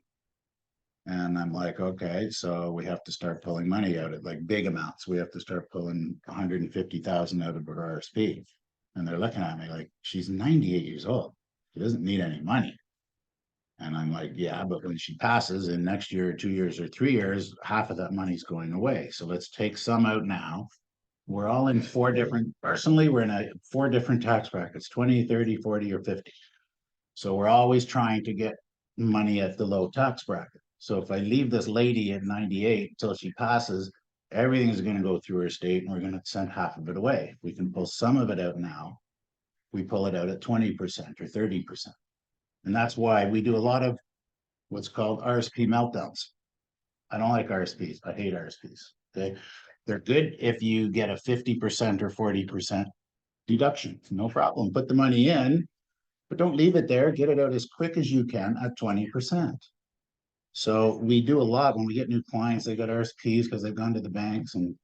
And I'm like, okay, so we have to start pulling money out of like big amounts. We have to start pulling 150,000 out of her RSP. And they're looking at me like, she's 98 years old. She doesn't need any money. And I'm like, yeah, but when she passes in next year, 2 years or 3 years, half of that money's going away. So let's take some out now. We're all in personally, we're in 4 different tax brackets, 20, 30, 40, or 50. So we're always trying to get money at the low tax bracket. So if I leave this lady at 98 until she passes, everything is going to go through her estate and we're going to send half of it away. We can pull some of it out now. We pull it out at 20% or 30%. And that's why we do a lot of what's called RSP meltdowns. I don't like RSPs. I hate RSPs. Okay. They're good if you get a 50% or 40% deduction. No problem. Put the money in, but don't leave it there. Get it out as quick as you can at 20%. So we do a lot when we get new clients, they got RSPs because they've gone to the banks and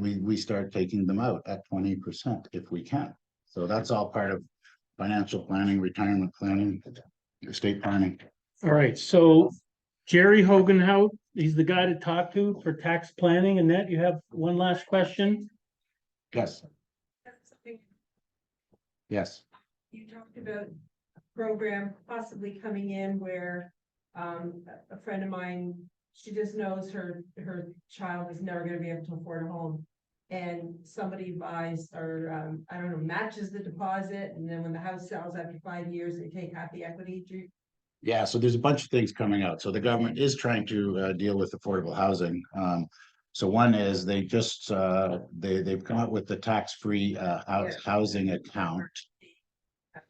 we start taking them out at 20% if we can. So that's all part of financial planning, retirement planning, estate planning. All right, so Jerry Hogenhout, he's the guy to talk to for tax planning. Annette, you have one last question? Yes. Yes. You talked about a program possibly coming in where a friend of mine, she just knows her child is never gonna be able to afford a home. And somebody buys or I don't know, matches the deposit, and then when the house sells after 5 years, they take half the equity. Yeah, so there's a bunch of things coming out. So the government is trying to deal with affordable housing. So one is they just they've come up with the tax-free housing account.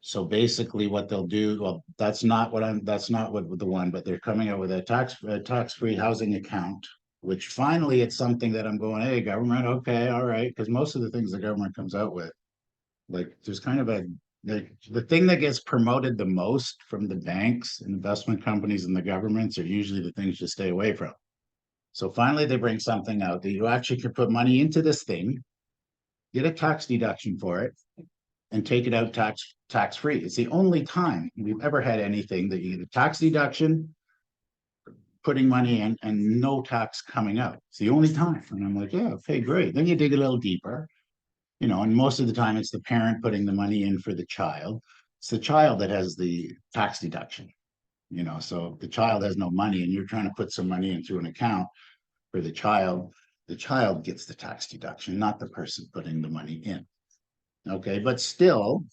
So basically what they'll do, well, that's not what the one, but they're coming out with a tax-free housing account, which finally it's something that I'm going, hey, government, okay, all right, because most of the things the government comes out with, like there's kind of the thing that gets promoted the most from the banks and investment companies and the governments are usually the things you stay away from. So finally they bring something out that you actually can put money into this thing, get a tax deduction for it, and take it out tax free. It's the only time we've ever had anything that you get a tax deduction, putting money in, and no tax coming out. It's the only time. And I'm like, yeah, okay, great. Then you dig a little deeper, and most of the time it's the parent putting the money in for the child. It's the child that has the tax deduction. So the child has no money and you're trying to put some money into an account for the child gets the tax deduction, not the person putting the money in. Okay, but still,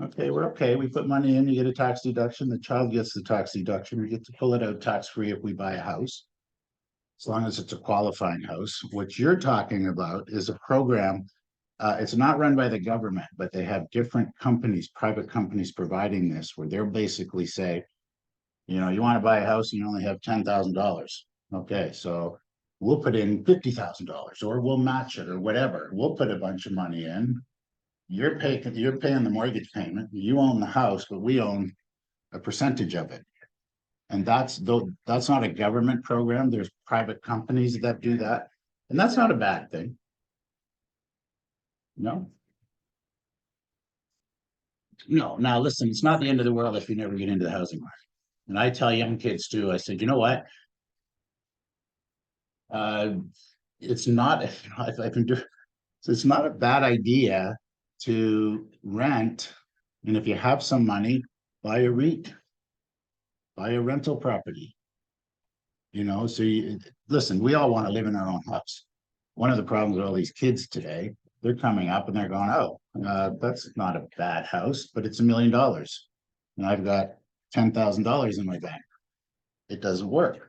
okay, we're okay. We put money in, you get a tax deduction, the child gets the tax deduction, we get to pull it out tax-free if we buy a house. As long as it's a qualifying house. What you're talking about is a program. It's not run by the government, but they have different companies, private companies providing this, where they're basically say, you know, you want to buy a house and you only have $10,000. Okay, so we'll put in $50,000 or we'll match it or whatever. We'll put a bunch of money in. You're paying the mortgage payment. You own the house, but we own a percentage of it. And that's not a government program. There's private companies that do that. And that's not a bad thing. No. No, now listen, it's not the end of the world if you never get into the housing market. And I tell young kids too, I said, you know what? It's not, if I can do, so it's not a bad idea to rent. And if you have some money, buy a REIT, buy a rental property. You know, so listen, we all want to live in our own house. One of the problems with all these kids today, they're coming up and they're going, oh, that's not a bad house, but it's $1 million. And I've got $10,000 in my bank. It doesn't work.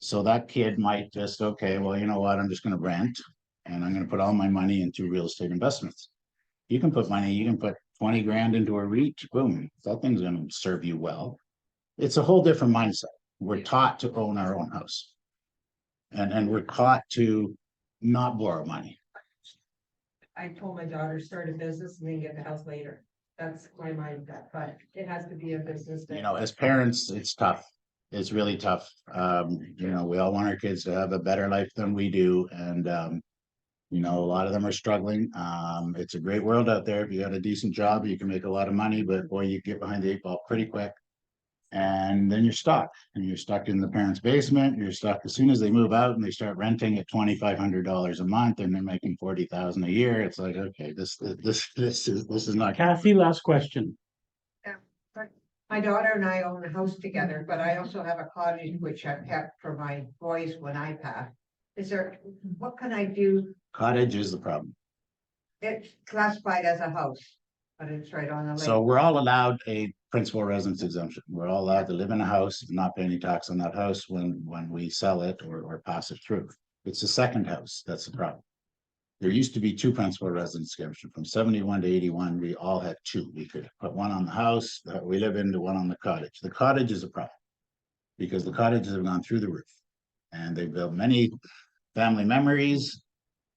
So that kid might just, okay, well, you know what? I'm just going to rent and I'm going to put all my money into real estate investments. You can put 20 grand into a REIT, boom, that thing's going to serve you well. It's a whole different mindset. We're taught to own our own house. And we're taught to not borrow money. I told my daughter, start a business and then get the house later. That's my mindset, but it has to be a business. You know, as parents, it's tough. It's really tough. You know, we all want our kids to have a better life than we do. And, you know, a lot of them are struggling. It's a great world out there. If you got a decent job, you can make a lot of money, but boy, you get behind the 8 ball pretty quick. And then you're stuck in the parents' basement. You're stuck as soon as they move out and they start renting at $2,500 a month and they're making 40,000 a year. It's like, okay, this is not. Kathy, last question. My daughter and I own a house together, but I also have a cottage which I've kept for my boys when I pass. What can I do? Cottage is the problem. It's classified as a house, but it's right on the lake. So we're all allowed a principal residence exemption. We're all allowed to live in a house and not pay any tax on that house when we sell it or pass it through. It's the second house that's the problem. There used to be 2 principal residence exemption from 71 to 81. We all had 2. We could put one on the house that we live in to one on the cottage. The cottage is a problem because the cottages have gone through the roof and they've built many family memories.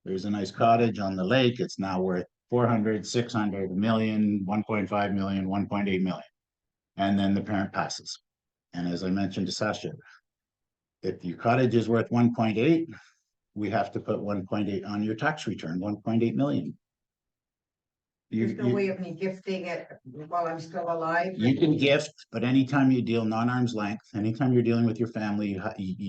There's a nice cottage on the lake. It's now worth 400, 600, a million, 1.5 million, 1.8 million. And then the parent passes. And as I mentioned to Sasha, if your cottage is worth 1.8, we have to put 1.8 on your tax return, 1.8 million. There's no way of me gifting it while I'm still alive. You can gift, but anytime you deal non-arm's length, anytime you're dealing with your family,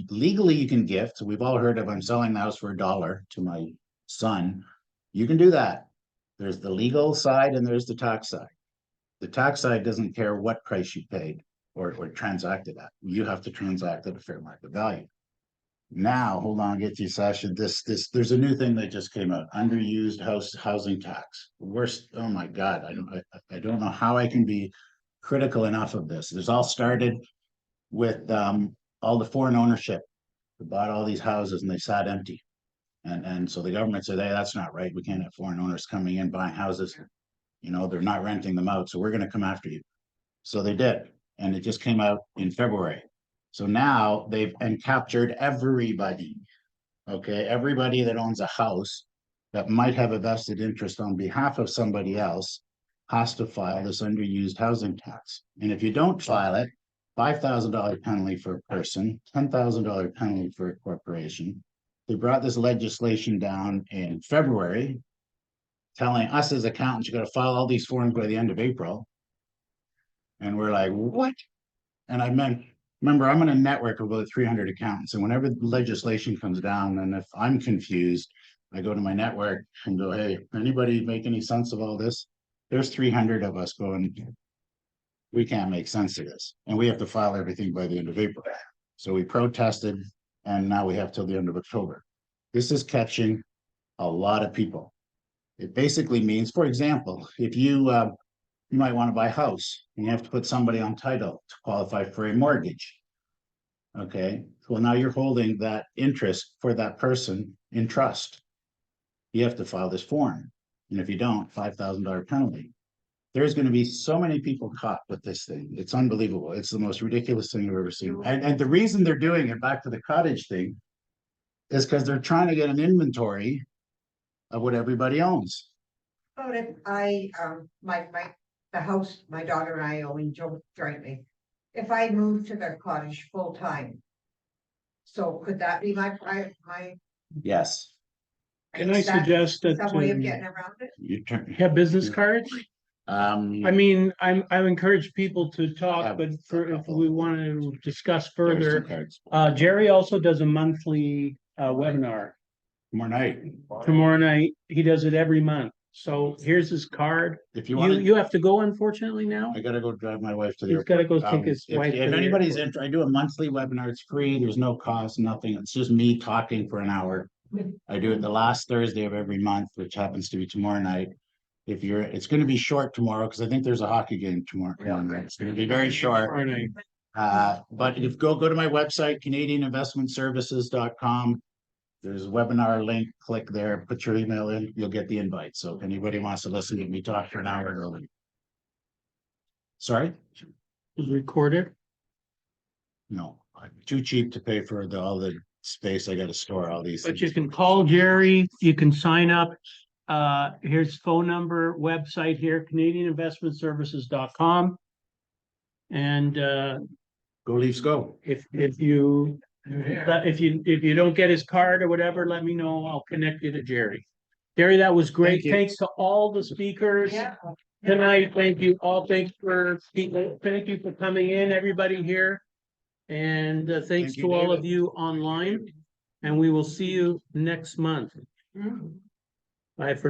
legally you can gift. So we've all heard of, I'm selling the house for $1 to my son. You can do that. There's the legal side and there's the tax side. The tax side doesn't care what price you paid or transacted at. You have to transact at a fair market value. Now, hold on, get you, Sasha. There's a new thing that just came out: underused housing tax. Worst. Oh my God, I don't know how I can be critical enough of this. This all started with all the foreign ownership who bought all these houses and they sat empty, and so the government said, hey, that's not right. We can't have foreign owners coming in buying houses. You know, they're not renting them out, so we're going to come after you. So they did, and it just came out in February. So now they've captured everybody, okay? Everybody that owns a house that might have a vested interest on behalf of somebody else has to file this underused housing tax. And if you don't file it, $5,000 penalty for a person, $10,000 penalty for a corporation. They brought this legislation down in February, telling us as accountants, you got to file all these forms by the end of April. And we're like, what? And remember, I'm in a network of about 300 accountants. And whenever legislation comes down, and if I'm confused, I go to my network and go, hey, anybody make any sense of all this? There's 300 of us going, we can't make sense of this. And we have to file everything by the end of April. So we protested, and now we have till the end of October. This is catching a lot of people. It basically means, for example, if you might want to buy a house and you have to put somebody on title to qualify for a mortgage. Okay, well, now you're holding that interest for that person in trust. You have to file this form, and if you don't, $5,000 penalty. There's gonna be so many people caught with this thing. It's unbelievable. It's the most ridiculous thing I've ever seen. And the reason they're doing it, back to the cottage thing, is because they're trying to get an inventory of what everybody owns. But if the house my daughter and I own jointly, if I moved to their cottage full time. So could that be my Yes. Can I is that suggest that some way of getting around it? You turn. have business cards? I mean, I encourage people to talk, Have but a for if couple. we want to discuss There's some further, cards. Jerry also does a monthly webinar Tomorrow night, tomorrow night. He does it every month. So here's his card. if you You want, you have to go, unfortunately, now. I gotta go drive my wife to the He's airport. gotta go take his If wife to the anybody's airport. I do a monthly webinar. It's free. There's no cost, nothing. It's just me talking for an hour. I do it the last Thursday of every month, which happens to be tomorrow night. It's gonna be short tomorrow, because I think there's a hockey game tomorrow. It's gonna be very short. Tomorrow night. But if go to my website, CanadianInvestmentServices.com. There's a webinar link, click there, put your email in, you'll get the invite. So if anybody wants to listen to me talk for an hour. Sorry? Is recorded. No, I'm too cheap to pay for all the space I gotta store all these But you things. can call Jerry, you can sign up. Here's phone number, website here, CanadianInvestmentServices.com. And Go Leafs, go. if you don't get his card or whatever, let me know. I'll connect you to Jerry. Jerry, that was great. Thank you. Thanks to all the speakers tonight. Thank you all. Thank you for coming in, everybody here. And thanks Thank you, to all of David. you online. And we will see you next month. Bye for